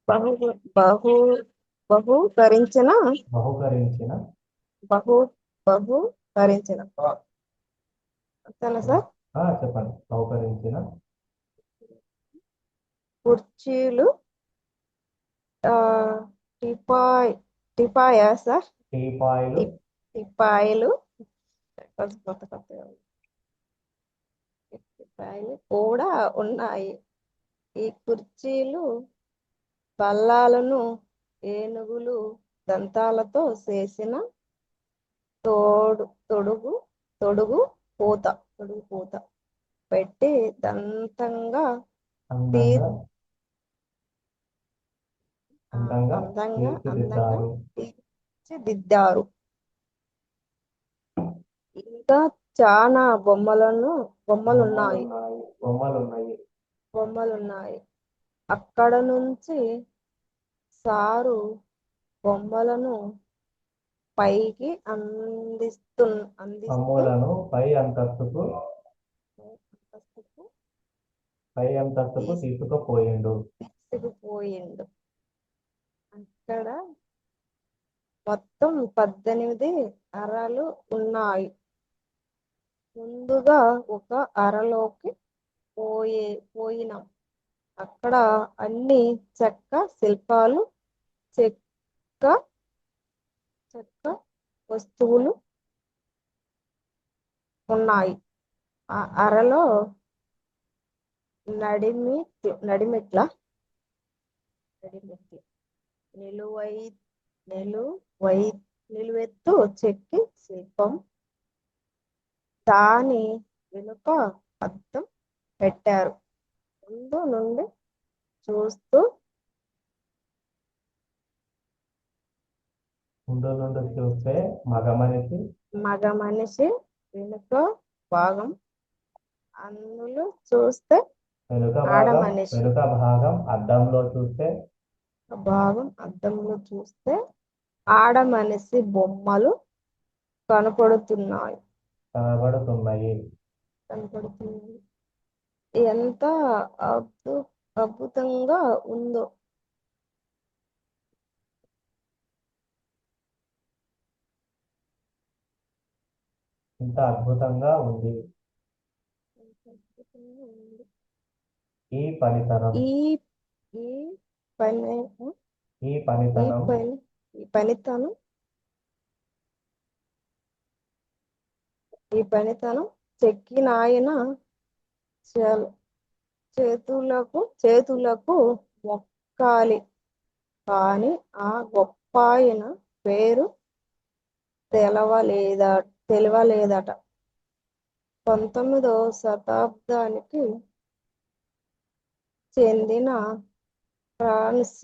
బహు బహు బహుకరించిన బహుకరించిన బహు బహుకరించిన అంతేనా సార్? చెప్పండి. బహుకరించిన కుర్చీలు ఆ, టిపాయా సార్? టీపాయిలు టిపాయిలు కొంచెం కొత్తగా ఉంది. టిపాయిలు కూడా ఉన్నాయి. ఈ కుర్చీలు బల్లాలను ఏనుగులు దంతాలతో చేసిన తొడుగు తొడుగు పూత పెట్టి దంతంగా అందంగా అందంగా అందంగా అందంగా తీర్చిదిద్దారు. తీర్చిదిద్దారు. ఇంకా చాలా బొమ్మలున్నాయి. బొమ్మలున్నాయి. అక్కడ నుంచి సారు బొమ్మలను పైకి అమ్ములను పై అంతస్తుకు అందిస్తూ తీసుకుపోయిండు. తీసుకుపోయిండు. అక్కడ మొత్తం 18 అరలు ఉన్నాయి. ముందుగా ఒక అరలోకి పోయినాం. అక్కడ అన్ని చెక్క శిల్పాలు, చెక్క వస్తువులు ఉన్నాయి. ఆ అరలో నడిమెట్ల నిలువెత్తు చెక్కి శిల్పం, దాని వెనుక అద్దం పెట్టారు. ముందు నుండి చూస్తే మగ మనిషి వెనుక భాగం, అందులో చూస్తే ఆడమనిషి వెనుక భాగం, అద్దంలో చూస్తే ఆడమనిషి బొమ్మలు కనపడుతున్నాయి. ఎంత అద్భుతంగా ఉందో. ఇంత అద్భుతంగా ఉంది. ఈ పనితనం ఈ పనితనం చెక్కినాయన చేతులకు మొక్కాలి. కానీ ఆ గొప్పాయన పేరు తెలవలేదట. 19వ శతాబ్దానికి చెందిన ఫ్రాన్స్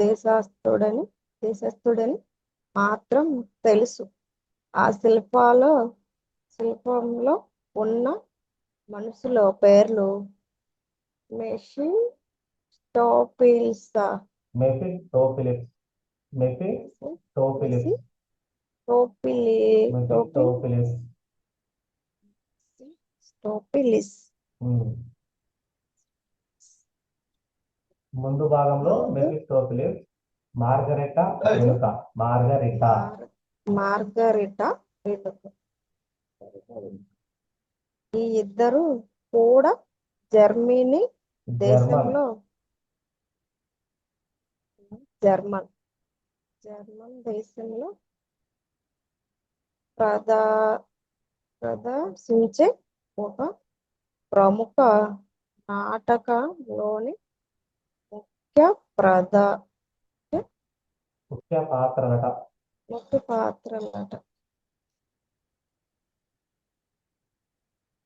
దేశస్థుడని మాత్రం తెలుసు. ఆ శిల్పంలో ఉన్న మనుషుల పేర్లు మెఫిస్టోఫిలిస్. ముందు భాగంలో మెఫిస్టోఫిలిస్, మార్గరెటా ఈ ఇద్దరు కూడా జర్మన్ దేశంలో ప్రదర్శించే ఒక ప్రముఖ నాటకంలోని ముఖ్య పాత్రలట.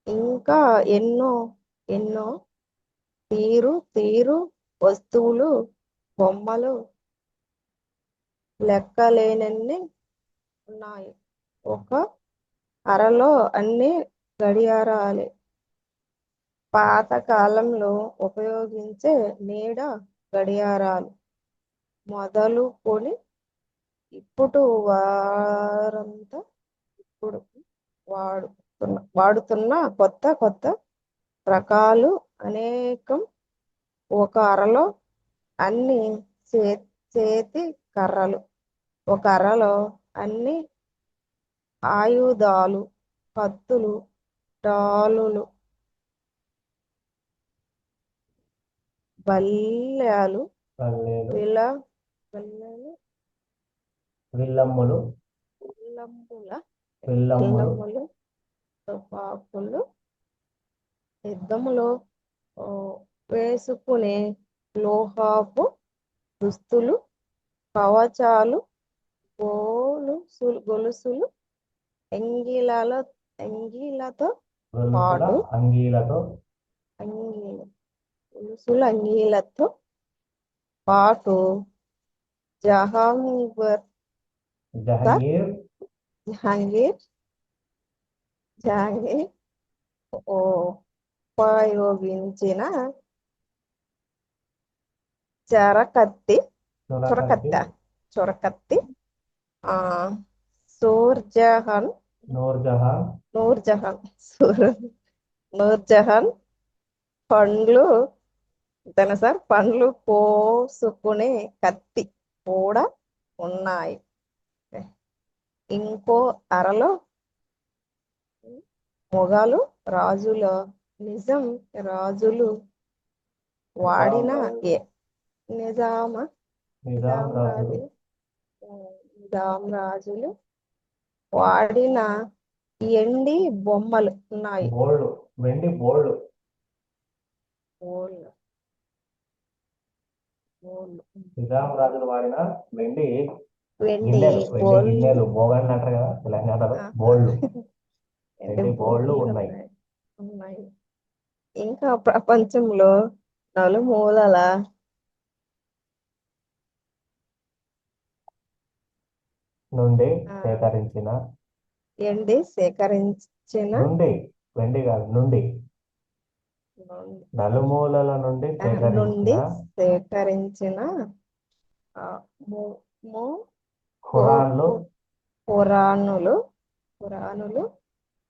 ఇంకా ఎన్నో తీరు వస్తువులు, బొమ్మలు లెక్కలేనన్ని ఉన్నాయి. ఒక అరలో అన్ని గడియారాలే. పాత కాలంలో ఉపయోగించే నీడ గడియారాలు మొదలుకొని ఇప్పుడు ఇప్పుడు వాడుతున్న కొత్త కొత్త రకాలు అనేకం. ఒక అరలో అన్ని చేతి కర్రలు, ఒక అరలో అన్ని ఆయుధాలు, కత్తులు, డాలులు, బల్యాలు, పల్లేలు బల్లెలు, విల్లమ్ములు విల్లంబుల విల్లమ్ములు విల్లములు, తుపాకులు, యుద్ధములో ఓ, వేసుకునే లోహపు దుస్తులు, కవచాలు, గొలుసులు, ఎంగిలతో గొలుసుల పాటు అంగీలతో గొలుసుల అంగీలతో పాటు జహాంగీర్ జహంగీర్ జహాంగీర్ జహాంగీర్ ఉపయోగించిన చొరకత్తి చురకత్తి చొరకత్తి షూర్జహాన్ నూర్జహాన్ నూర్జహాన్ పండ్లు పండ్లు కోసుకునే కత్తి కూడా ఉన్నాయి. ఇంకో అరలో మొఘలు రాజులు వాడిన నిజాం రాజులు వాడిన ఎండి బొమ్మలు ఉన్నాయి. వెండి బోళ్ళు నిజాం రాజులు వాడిన వెండి గిన్నెలు బోగండ్లు అంటారు కదా తెలంగాణలో. బోళ్ళు వెండి బోళ్ళు ఉన్నాయి. ఇంకా ప్రపంచంలో నలుమూలల నుండి సేకరించిన వెండి కాదు నుండి నలుమూలల నుండి సేకరించిన ఖురానులు,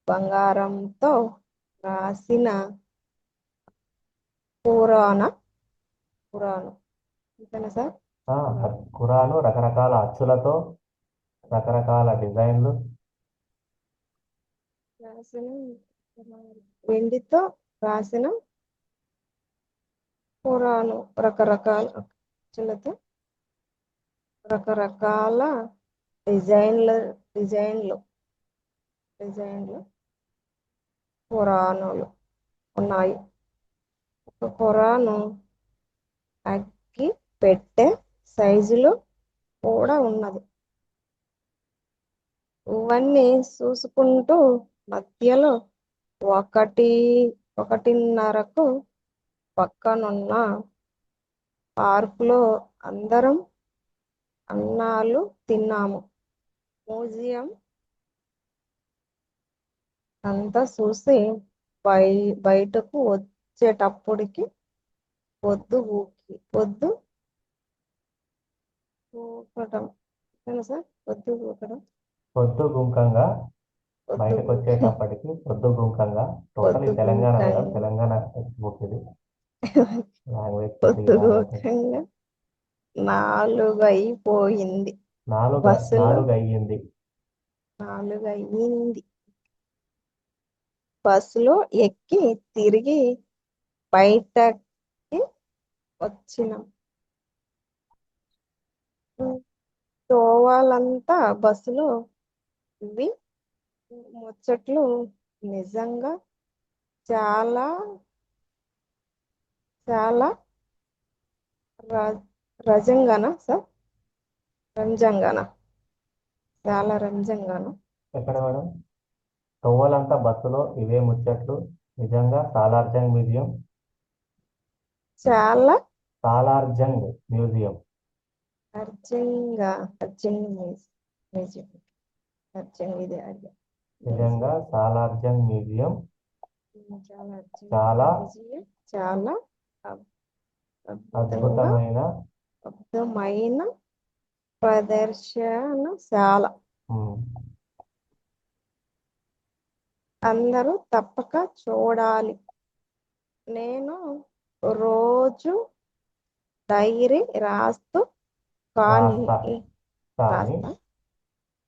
బంగారంతో రాసిన ఖురాను రకరకాల అచ్చులతో రకరకాల డిజైన్లు వెండితో రాసిన ఖురాను రకరకాల అచ్చులతో రకరకాల డిజైన్లు ఖురానులు ఉన్నాయి. ఒక ఖురాను అగ్గి పెట్టే సైజులో కూడా ఉన్నది. ఇవన్నీ చూసుకుంటూ మధ్యలో ఒకటిన్నరకు పక్కనున్న పార్కులో అందరం అన్నాలు తిన్నాము. మ్యూజియం అంతా చూసి బయటకు వచ్చేటప్పటికి పొద్దు పొద్దుగుంకంగా బయటకు వచ్చేటప్పటికి పొద్దుగుంకంగా టోటల్ తెలంగాణ కదా, తెలంగాణ బుక్ ఇది లాంగ్వేజ్ పొద్దుగుంకంగా 4 అయిపోయింది. బస్సులో ఎక్కి తిరిగి బయటకి వచ్చినాం. తోవాలంతా బస్సులో ఇవి ముచ్చట్లు నిజంగా చాలా చాలా రంజంగాన ఎక్కడ మేడం? తోవలంతా బస్సులో ఇవే ముచ్చట్లు నిజంగా సాలార్జంగ్ మ్యూజియం నిజంగా సాలార్జంగ్ మ్యూజియం చాలా అర్జెంట్ చాలా విజయం చాలా అద్- అద్భుతంగా అద్భుతమైన అద్భుతమైన ప్రదర్శనశాల. ఉమ్, అందరూ తప్పక చూడాలి. నేను రోజు డైరీ రాస్తూ కానీ రాస్తా ఈ- కానీ రాస్తా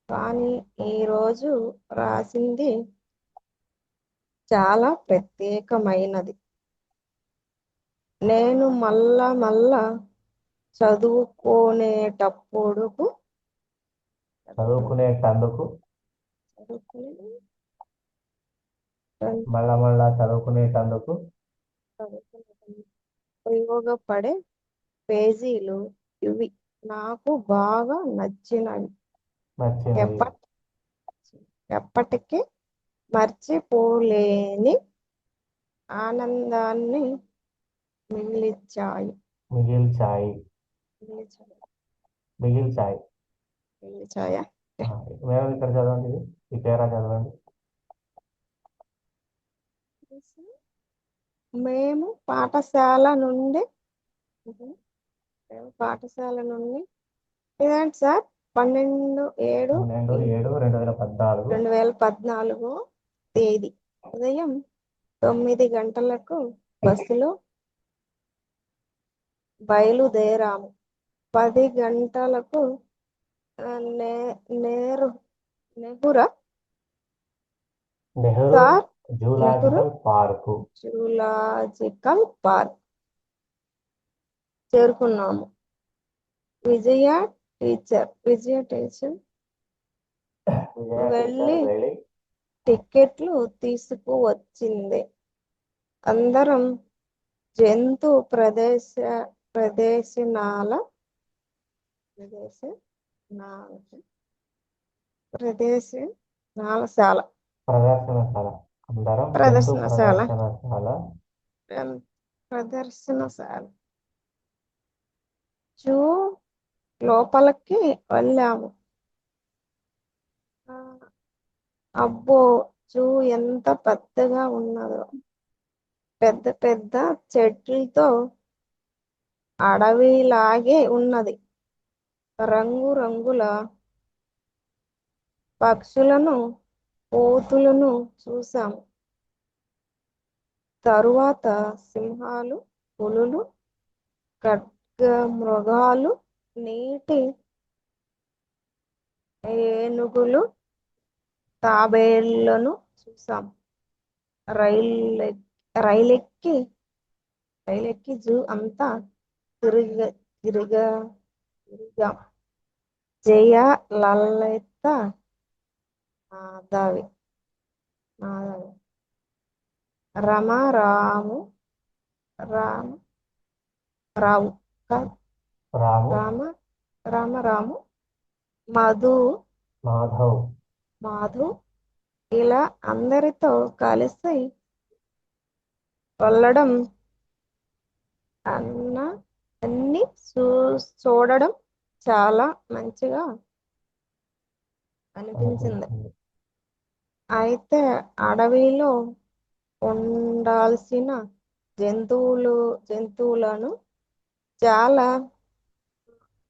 కానీ ఈరోజు రాసింది చాలా ప్రత్యేకమైనది. నేను మళ్ళా చదువుకునేటప్పుడు చదువుకునేటందుకు చదువుకునే- మళ్ళా చదువుకునేటందుకు ఉపయోగపడే పేజీలు ఇవి నాకు బాగా నచ్చినవి. నచ్చినవి ఎప్పటికీ మర్చిపోలేని ఆనందాన్ని మిగిల్చాయి. మిగిల్చాయి మిగిల్చాయి. మిగిల్చాయి మిగిల్చాయా? మేడం ఇక్కడ చదవండి ఇది. ఈ పేరా చదవండి. మేము పాఠశాల నుండి ఇదేంటి సార్ 12/7/2014 2014 తేదీ ఉదయం 9 గంటలకు బస్సులో బయలుదేరాము. 10 గంటలకు Nehru Nehru sir zoological park zoological park చేరుకున్నాము. విజయ టీచర్ వెళ్ళి వెళ్ళి టికెట్లు తీసుకువచ్చింది. అందరం జంతు ప్రదర్శనశాల ప్రదర్శనశాల అందరం జంతు ప్రదర్శనశాల ప్రదర్శనశాల జూ లోపలికి వెళ్ళాము. అబ్బో జూ ఎంత పెద్దగా ఉన్నదో. పెద్ద పెద్ద చెట్లతో అడవిలాగే ఉన్నది. రంగురంగుల పక్షులను కోతులను చూసాము. తరువాత సింహాలు, పులులు, ఖడ్గమృగాలు, నీటి ఏనుగులు, తాబేళ్లను చూసాం. రైలెక్కి జూ అంతా తిరిగాం. జయ లలిత మాధవి రాము రామరాము మాధవ్ ఇలా అందరితో కలిసి వెళ్ళడం అన్ని చూడడం చాలా మంచిగా అనిపించింది. అయితే అడవిలో ఉండాల్సిన జంతువులను చాలా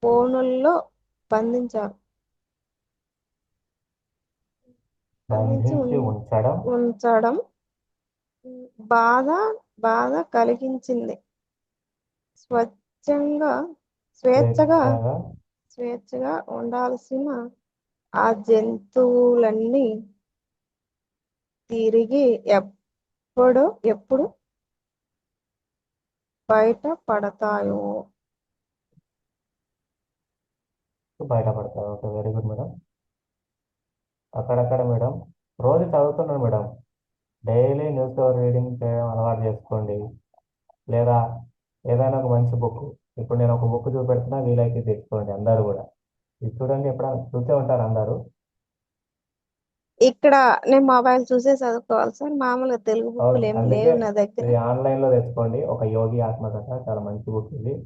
ఫోనుల్లో బంధించారు. బంధించి ఉంచడం బాధ కలిగించింది. స్వేచ్ఛగా ఉండాల్సిన ఆ జంతువులన్నీ తిరిగి ఎప్పుడు బయటపడతాయో. Okay, very good madam. అక్కడక్కడ మేడం రోజు చదువుతున్నాను madam. Daily newspaper reading చేయడం అలవాటు చేసుకోండి. లేదా ఏదైనా ఒక మంచి బుక్, ఇప్పుడు నేను ఒక బుక్ చూపెడుతున్నా, వీలైతే తెచ్చుకోండి అందరూ కూడా. ఇది చూడండి, ఎప్పుడైనా చూసే ఉంటారు అందరూ. ఇక్కడ నేను మొబైల్ చూసే చదువుకోవాలి సార్. మామూలుగా తెలుగు బుక్కులు ఏం అందుకే లేవు నా దగ్గర. ఇది ఆన్లైన్లో తెచ్చుకోండి. ఒక యోగి ఆత్మకథ చాలా మంచి బుక్ ఇది.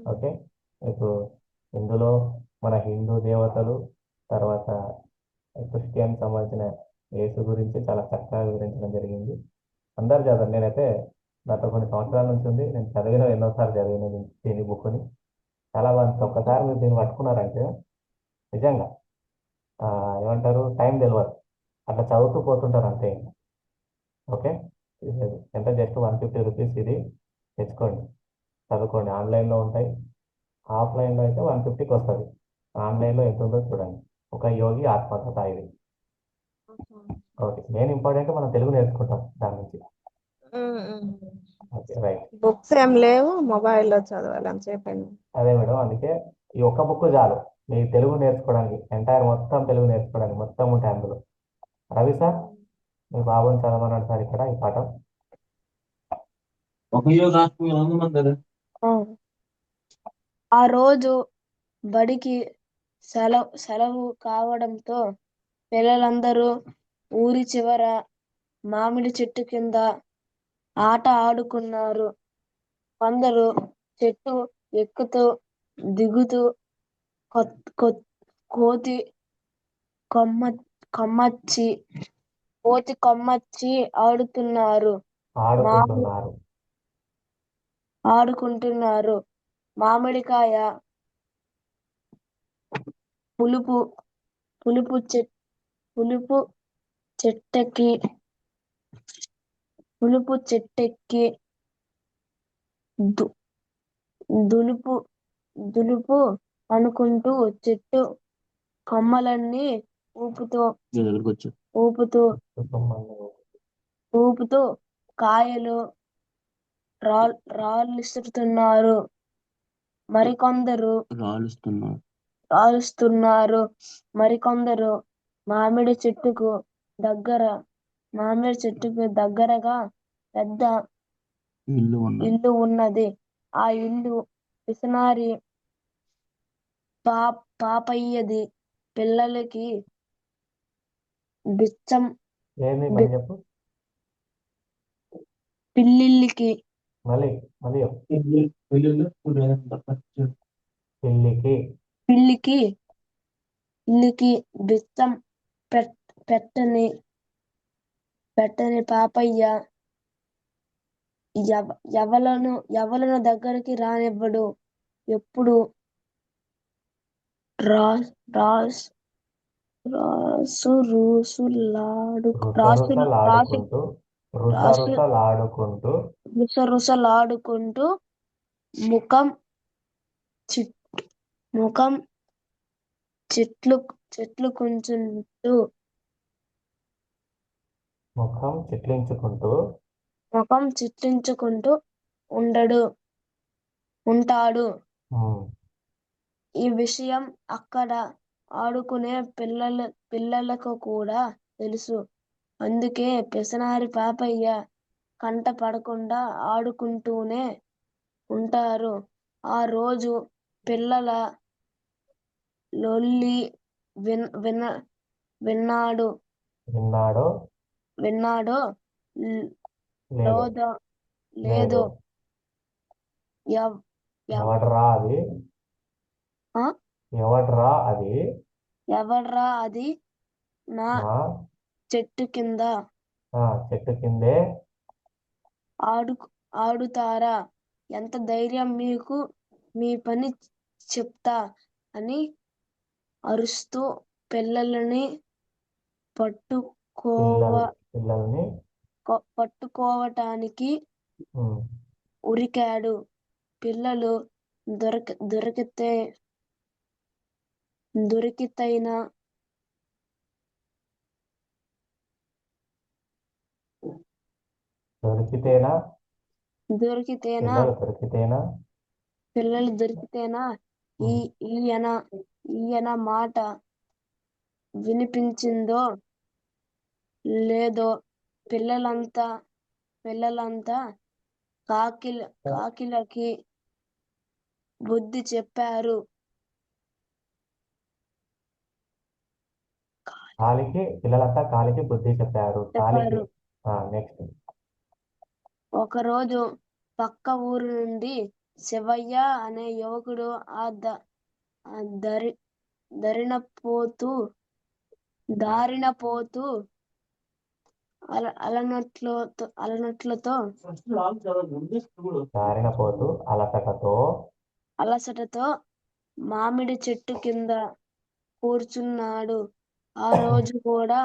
ఓకే, మీకు ఇందులో మన హిందూ దేవతలు, తర్వాత క్రిస్టియన్ సంబంధించిన యేసు గురించి చాలా చక్కగా వివరించడం జరిగింది. అందరు చదవండి. నేనైతే నాతో కొన్ని సంవత్సరాల నుంచి ఉంది. నేను చదివిన ఎన్నోసార్లు చదివిన దీని బుక్ని. చాలా బాగుంది. ఒక్కసారి మీరు దీన్ని పట్టుకున్నారంటే నిజంగా ఏమంటారు, టైం తెలియదు. అట్లా చదువుతూ పోతుంటారు అంతే. ఓకే, ఇది ఎంత జస్ట్ 150 రూపీస్. ఇది తెచ్చుకోండి, చదువుకోండి. ఆన్లైన్లో ఉంటాయి, ఆఫ్లైన్లో అయితే 150కి వస్తుంది. ఆన్లైన్లో ఎంత ఉందో చూడండి. ఒక యోగి ఆత్మకథ ఇది. ఓకే, మెయిన్ ఇంపార్టెంట్ మనం తెలుగు నేర్చుకుంటాం దాని నుంచి. Okay, right. బుక్స్ ఏం లేవు, మొబైల్లో చదవాలని చెప్పండి. అదే మేడం, అందుకే ఈ ఒక్క బుక్ చాలు మీ తెలుగు నేర్చుకోవడానికి. ఎంటైర్ మొత్తం తెలుగు నేర్చుకోవడానికి మొత్తం ఉంటాయి అందులో. రవి సార్, మీ బాబుని చదవమన్నాడు సార్ ఇక్కడ ఈ పాఠం. ఆ రోజు బడికి సెలవు కావడంతో పిల్లలందరూ ఊరి చివర మామిడి చెట్టు కింద ఆట ఆడుకున్నారు. కొందరు చెట్టు ఎక్కుతూ దిగుతూ కోతి కొమ్మచ్చి ఆడుకుంటున్నారు. మామిడికాయ పులుపు చెట్టెక్కి దులుపు అనుకుంటూ చెట్టు కొమ్మలన్నీ ఊపుతూ కాయలు రాలుస్తున్నారు. మరికొందరు మామిడి చెట్టుకు దగ్గరగా పెద్ద ఇల్లు ఉన్నది. ఆ ఇల్లు పిసినారి పాపయ్యది. పిల్లలకి బిచ్చం ఏంది మళ్ళీ చెప్పు, పిల్లికి మళ్ళీ మళ్ళీ చెప్పు. పిల్లికి బిచ్చం పెట్టని పాపయ్య ఎవలను దగ్గరికి రానివ్వడు. ఎప్పుడు రుసరుసలాడుకుంటూ ముఖం చిట్లించుకుంటూ ఉంటాడు. ఈ విషయం అక్కడ ఆడుకునే పిల్లలకు కూడా తెలుసు. అందుకే పిసినారి పాపయ్య కంట పడకుండా ఆడుకుంటూనే ఉంటారు. ఆ రోజు పిల్లల లొల్లి విన్నాడో లేదో ఎవడ్రా అది నా చెట్టు కిందే ఆడుతారా? ఎంత ధైర్యం మీకు? మీ పని చెప్తా అని అరుస్తూ పిల్లల్ని పట్టుకోవటానికి ఉరికాడు. పిల్లలు దొరికితేనా పిల్లలు దొరికితేనా ఈయన మాట వినిపించిందో లేదో పిల్లలంతా కాకిలకి బుద్ధి చెప్పారు. కాలికి బుద్ధి చెప్పారు. నెక్స్ట్. ఒకరోజు పక్క ఊరు నుండి శివయ్య అనే యువకుడు ఆ దారిన పోతూ అలనట్లతో జారిన పోతూ అలసటతో మామిడి చెట్టు కింద కూర్చున్నాడు. ఆ రోజు కూడా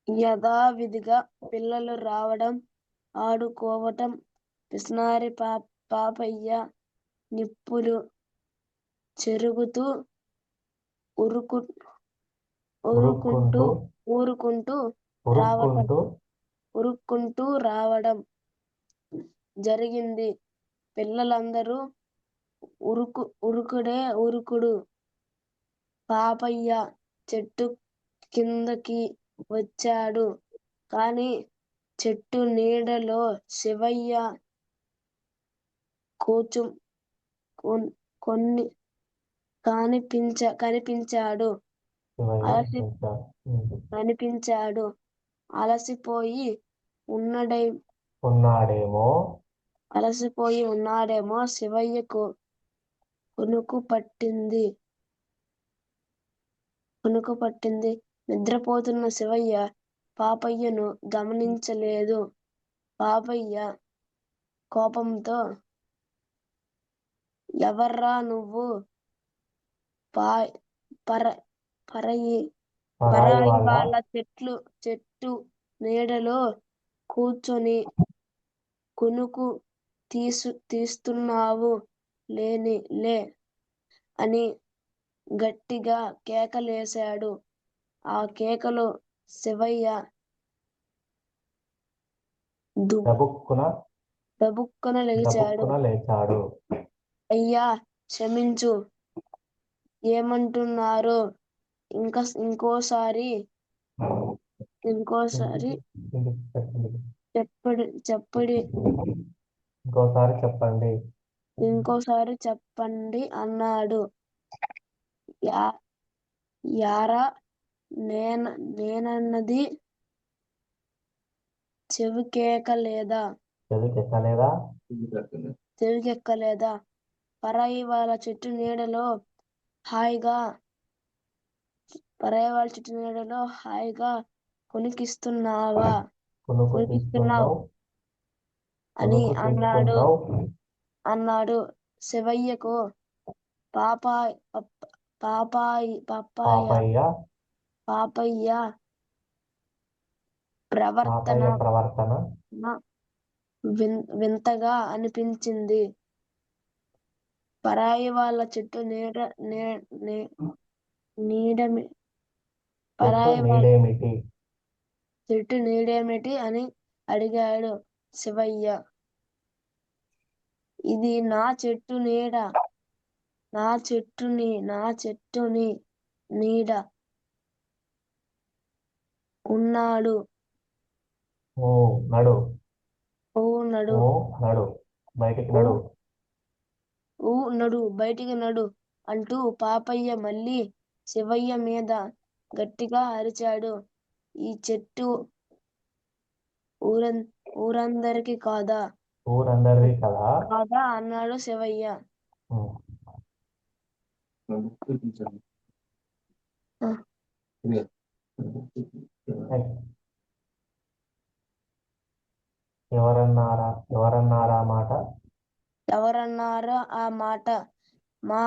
యథావిధిగా పిల్లలు రావడం, ఆడుకోవటం, పిసినారి పాపయ్య నిప్పులు చెరుగుతూ ఉరుక్కుంటూ రావడం జరిగింది. పిల్లలందరూ ఉరుకుడు. పాపయ్య చెట్టు కిందకి వచ్చాడు. కాని చెట్టు నీడలో శివయ్య కనిపించాడు. అలసిపోయి ఉన్నాడేమో. శివయ్యకు కునుకు పట్టింది. నిద్రపోతున్న శివయ్య పాపయ్యను గమనించలేదు. పాపయ్య కోపంతో, ఎవర్రా నువ్వు? పరాయి వాళ్ళ చెట్టు నీడలో కూర్చొని కునుకు తీస్తున్నావు లే అని గట్టిగా కేకలేశాడు. ఆ కేకలో శివయ్య దబుక్కున లేచాడు. అయ్యా, క్షమించు. ఏమంటున్నారో ఇంకోసారి చెప్పండి అన్నాడు. యారా, నేనన్నది చెవికెక్కలేదా? పరాయి వాళ్ళ చెట్టు నీడలో హాయిగా కొనికిస్తున్నావు అని అన్నాడు. శివయ్యకు పాపయ్య ప్రవర్తన వింతగా అనిపించింది. పరాయి వాళ్ళ చెట్టు నీడేమిటి అని అడిగాడు శివయ్య. ఇది నా చెట్టుని నీడ. ఉన్నాడు. బయటికి నడు అంటూ పాపయ్య మళ్ళీ శివయ్య మీద గట్టిగా అరిచాడు. ఈ చెట్టు ఊరందరికీ కాదా అన్నాడు శివయ్య. ఎవరన్నారా ఆ మాట? మా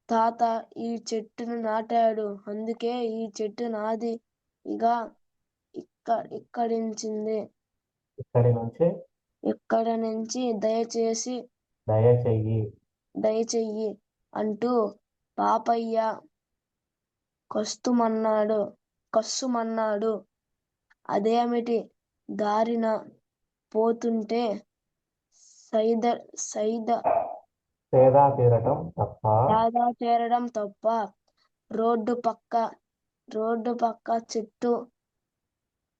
తాత ఈ చెట్టును నాటాడు. అందుకే ఈ చెట్టు నాది. ఇక్కడి నుంచి దయచెయ్యి అంటూ పాపయ్య కస్సుమన్నాడు. అదేమిటి? దారిన పోతుంటే సేద తీరడం తప్ప రోడ్డు పక్క చెట్టు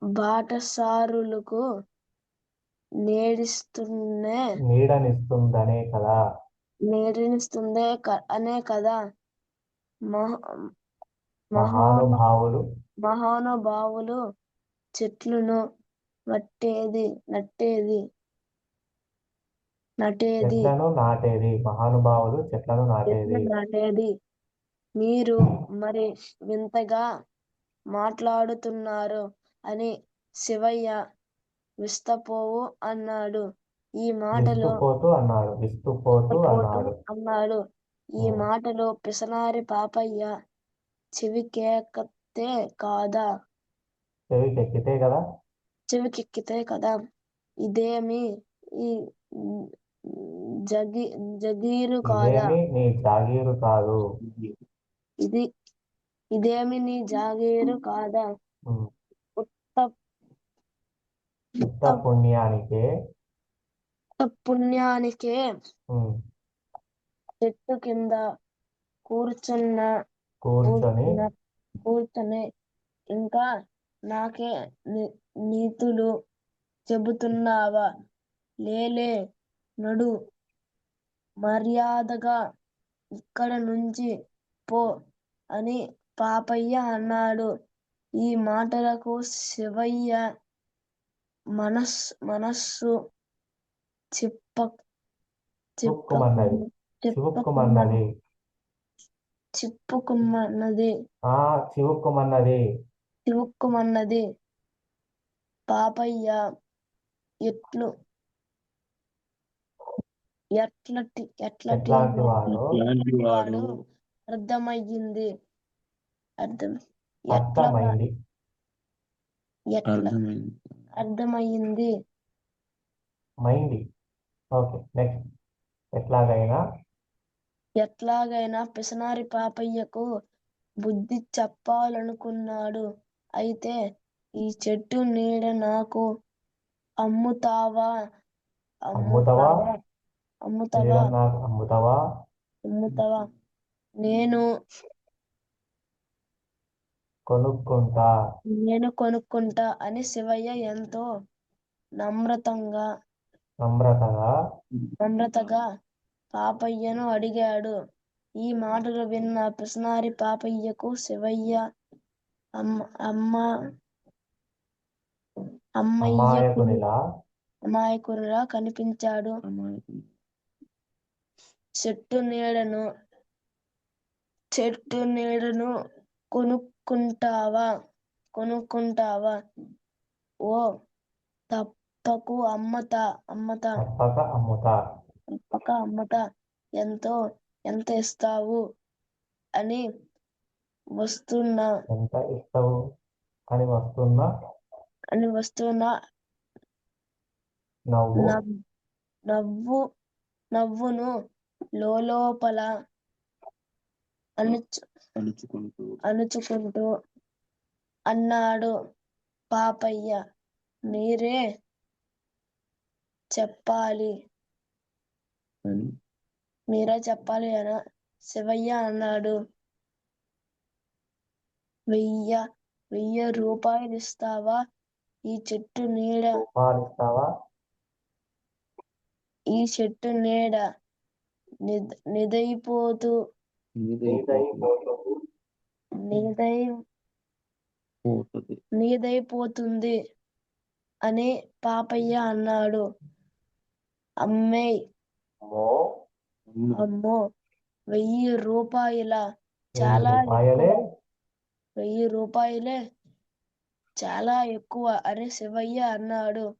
బాటసారులకు నీడనిస్తుందే అనే కదా మహానుభావులు చెట్లను నాటేది. మీరు మరి వింతగా మాట్లాడుతున్నారు అని శివయ్య విస్తపోవు అన్నాడు. ఈ మాటలు విస్తుపోతూ అన్నాడు. విస్తుపోతూ అన్నాడు. అన్నాడు. ఈ ఉమ్. మాటలు పిసనారి పాపయ్య చెవికెక్కితే కాదా చెవికెక్కితే కదా. చెవికెక్కితే కదా ఇదేమి ఈ జగీరు కాదా ఇదేమి నీ జాగీరు కాదు. ఇదేమి నీ జాగీరు కాదా ఉమ్. ఉత్త ఉత్త పుణ్యానికే. పుణ్యానికే ఉమ్. చెట్టు కింద కూర్చున్న కూర్చొని కూర్చొని ఇంకా నాకే నీతులు చెబుతున్నావా? లేలే నడు, మర్యాదగా ఇక్కడ నుంచి పో అని పాపయ్య అన్నాడు. ఈ మాటలకు శివయ్య మనస్సు చిక్కుమన్నది. చివుక్కుమన్నది. చిప్పుకుమన్నది. చివుక్కుమన్నది. పాపయ్య ఎట్లాంటి వాడు వాడు అర్థమైంది. అర్థమైంది. అర్థమైంది. మైంది. Okay, next. ఎట్లాగైనా పిసనారి పాపయ్యకు బుద్ధి చెప్పాలనుకున్నాడు. అయితే ఈ చెట్టు నీడ నాకు అమ్ముతావా? అమ్ముతావా? అమ్ముతావా? నాకు అమ్ముతావా? అమ్ముతావా? నేను కొనుక్కుంటా అని శివయ్య ఎంతో నమ్రతగా పాపయ్యను అడిగాడు. ఈ మాటలు విన్న పిసనారి పాపయ్యకు శివయ్య అమాయకునిలా కనిపించాడు. చెట్టు నీడను కొనుక్కుంటావా? ఓ, తప్పక అమ్మతా. ఎంత ఇస్తావు? అని వస్తున్నా నవ్వును లోపల అణుచుకుంటూ అన్నాడు పాపయ్య. మీరే చెప్పాలి అన శివయ్య అన్నాడు. 1000 రూపాయలిస్తావా? ఈ చెట్టు నీడ నీదైపోతుంది అని పాపయ్య అన్నాడు. అమ్మో, 1000 రూపాయలా? 1000 రూపాయలే చాలా ఎక్కువ అని శివయ్య అన్నాడు.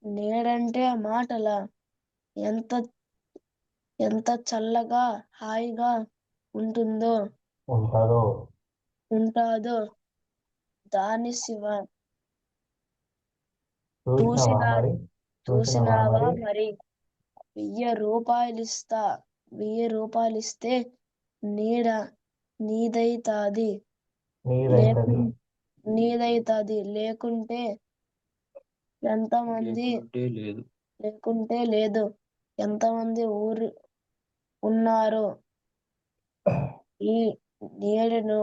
నీడంటే మాటలా? ఎంత చల్లగా హాయిగా ఉంటాదో దాని శివ చూసినావా మరి? 1000 రూపాయలిస్తే నీడ నీదైతాది. లేకుంటే లేదు. ఎంతమంది ఉన్నారు ఈ నీడను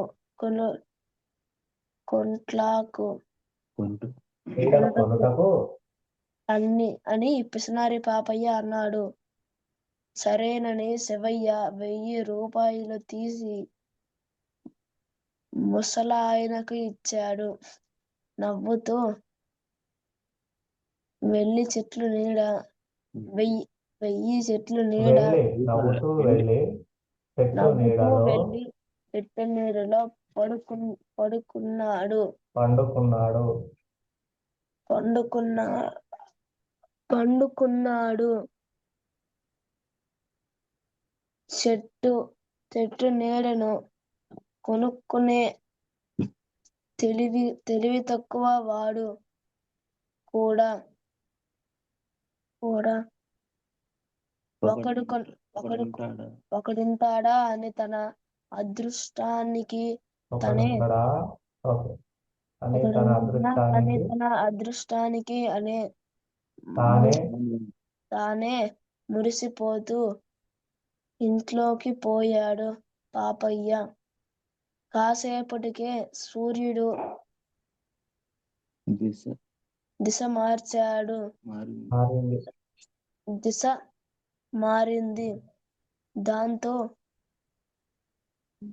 కొనుటకు అని పిసనారి పాపయ్య అన్నాడు. సరేనని శివయ్య 1000 రూపాయలు తీసి ముసలాయనకు ఇచ్చాడు. నవ్వుతూ వెళ్ళి చెట్టు నీడలో చెట్టు నీడలో పడుకున్నాడు పండుకున్నాడు పండుకున్నా పండుకున్నాడు చెట్టు నీడను కొనుక్కునే తెలివి తక్కువ వాడు కూడా ఒకడుంటాడా అని తన అదృష్టానికి తనే ఒకడుంటాడా ఓకే అని తన అదృష్టానికి తానే తానే మురిసిపోతూ ఇంట్లోకి పోయాడు పాపయ్య. కాసేపటికే సూర్యుడు దిశ మారింది. దాంతో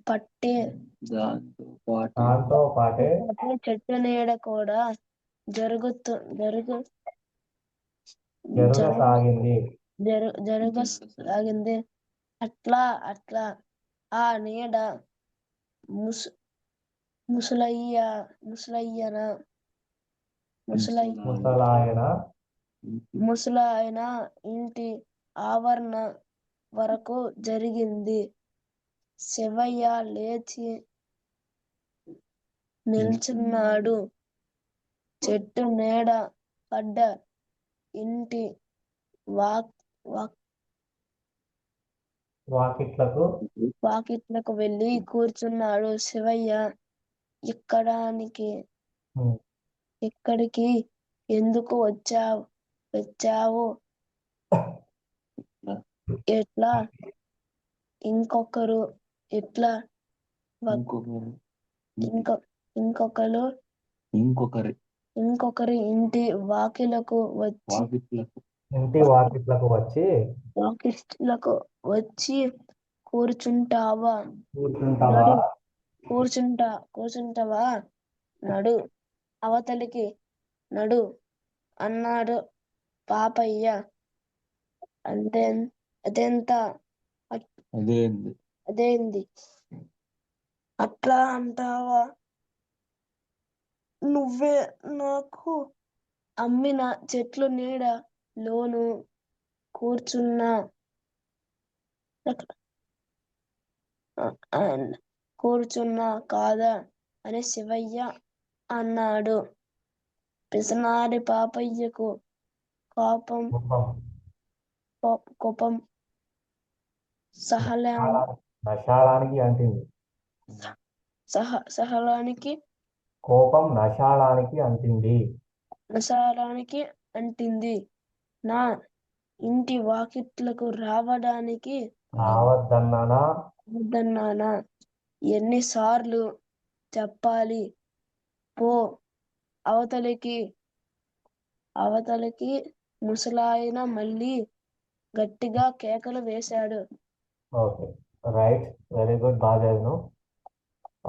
పాటే చెట్టు నీడ కూడా జరగసాగింది. అట్లా ఆ నీడ ముసలాయన ఇంటి ఆవరణ వరకు జరిగింది. శివయ్య లేచి నిల్చున్నాడు. చెట్టు నీడ పడ్డ ఇంటి వాకిట్లకు వెళ్ళి కూర్చున్నాడు. శివయ్య ఇక్కడికి ఎందుకు వచ్చావు? ఎట్లా ఇంకొకరు ఇంకొకరి ఇంటి వాకిట్లకు వచ్చి కూర్చుంటావా? నడు అవతలికి నడు అన్నాడు పాపయ్య. అదేంది అట్లా అంటావా? నువ్వే నాకు అమ్మిన చెట్ల నీడ లోను కూర్చున్నా కాదా అని శివయ్య అన్నాడు. పిసినారి పాపయ్యకు కోపం నశాలానికి అంటింది. నా ఇంటి వాకిట్లకు రావద్దన్నానా? ఎన్నిసార్లు చెప్పాలి? పో అవతలికి ముసలాయన మళ్ళీ గట్టిగా కేకలు వేశాడు. ఓకే రైట్ వెరీ గుడ్ బాగా చదివాను.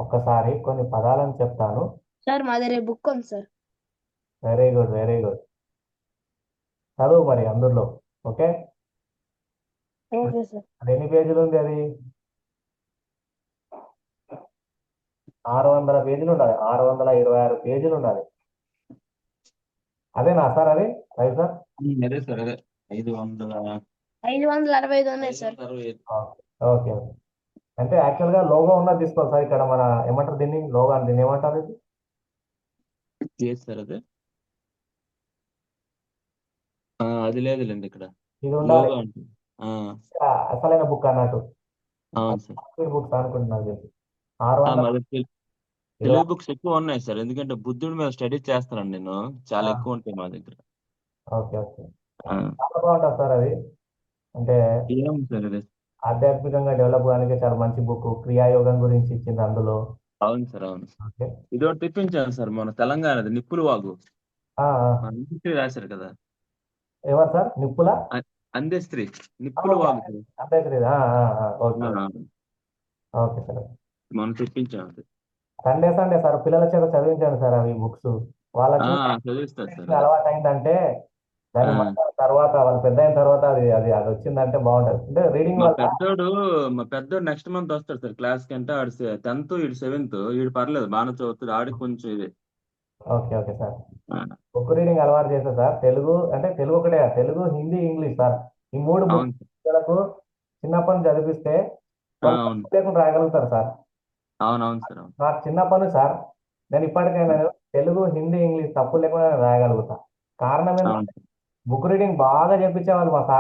ఒక్కసారి కొన్ని పదాలను చెప్తాను. సార్ మా దగ్గర బుక్ ఉంది సార్. వెరీ గుడ్ చదువు మరి అందులో. Okay sir. అది ఎన్ని పేజీలు ఉంది? అది 600 పేజీలు ఉండాలి. 626 పేజీలు ఉండాలి. అదేనా సార్? అది రైట్ సార్? అదే సార్, అదే 565 ఉన్నాయి సార్. ఓకే అంటే యాక్చువల్గా లోగో ఉన్నది తీసుకోవాలి సార్. ఇక్కడ మన ఏమంటారు దీన్ని? లోగో అని దీన్ని ఏమంటారు? సార్ అదే అది లేదులేండి ఇక్కడ. ఇది ఉండాలి. అసలైన బుక్ అన్నట్టు బుక్స్ అనుకుంటున్నాను చెప్పి. 600 తెలుగు బుక్స్ ఎక్కువ ఉన్నాయి సార్, ఎందుకంటే బుద్ధుడి మీద స్టడీ చేస్తానండి నేను. చాలా ఎక్కువ ఉంటాయి మా దగ్గర. ఓకే చాలా బాగుంటుంది సార్ అది. అంటే సార్ అదే ఆధ్యాత్మికంగా డెవలప్ కావడానికి చాలా మంచి బుక్. క్రియాయోగం గురించి ఇచ్చింది అందులో. అవును సార్, అవును. ఇది ఒకటి తెప్పించాను సార్ మన తెలంగాణది, నిప్పులు వాగు. రాశారు కదా. ఎవరు సార్? నిప్పుల అందెస్త్రీ, నిప్పులు వాగు. ఓకే సార్, మనం తెప్పించాము. సండే సార్ పిల్లల చేత చదివించాను సార్ అవి బుక్స్. వాళ్ళకి చదివిస్తారు సార్. అలవాటు అయిందంటే దాన్ని ఆ. మళ్ళా తర్వాత వాళ్ళు పెద్ద అయిన తర్వాత అది వచ్చిందంటే బాగుంటది. అంటే రీడింగ్ మా వల్ల పెద్దోడు మా పెద్దోడు నెక్స్ట్ మంత్ వస్తాడు సార్ క్లాస్ కి. అంటే ఆడు 10th, ఈడు 7th. ఈడు పర్లేదు బాగానే చదువుతాడు. ఆడికి కొంచెం ఇది. Okay okay sir. ఆ, బుక్ రీడింగ్ అలవాటు చేస్తే సార్ తెలుగు అంటే తెలుగు ఒకటే కాదు, తెలుగు, హిందీ, ఇంగ్లీష్ సార్ ఈ 3 అవును సార్. బుక్లకు చిన్నప్పటి నుంచి చదివిస్తే వాళ్ళు అవును తప్పు లేకుండా రాయగలుగుతారు సార్. అవునవును సార్. అవును. నాకు చిన్నప్పటి నుంచి సార్ నేను ఇప్పటికైనా తెలుగు, హిందీ, ఇంగ్లీష్ తప్పు లేకుండా నేను రాయగలుగుతా. కారణం ఏంటంటే అవును బుక్ రీడింగ్ బాగా చెప్పించేవాళ్ళు మా సార్.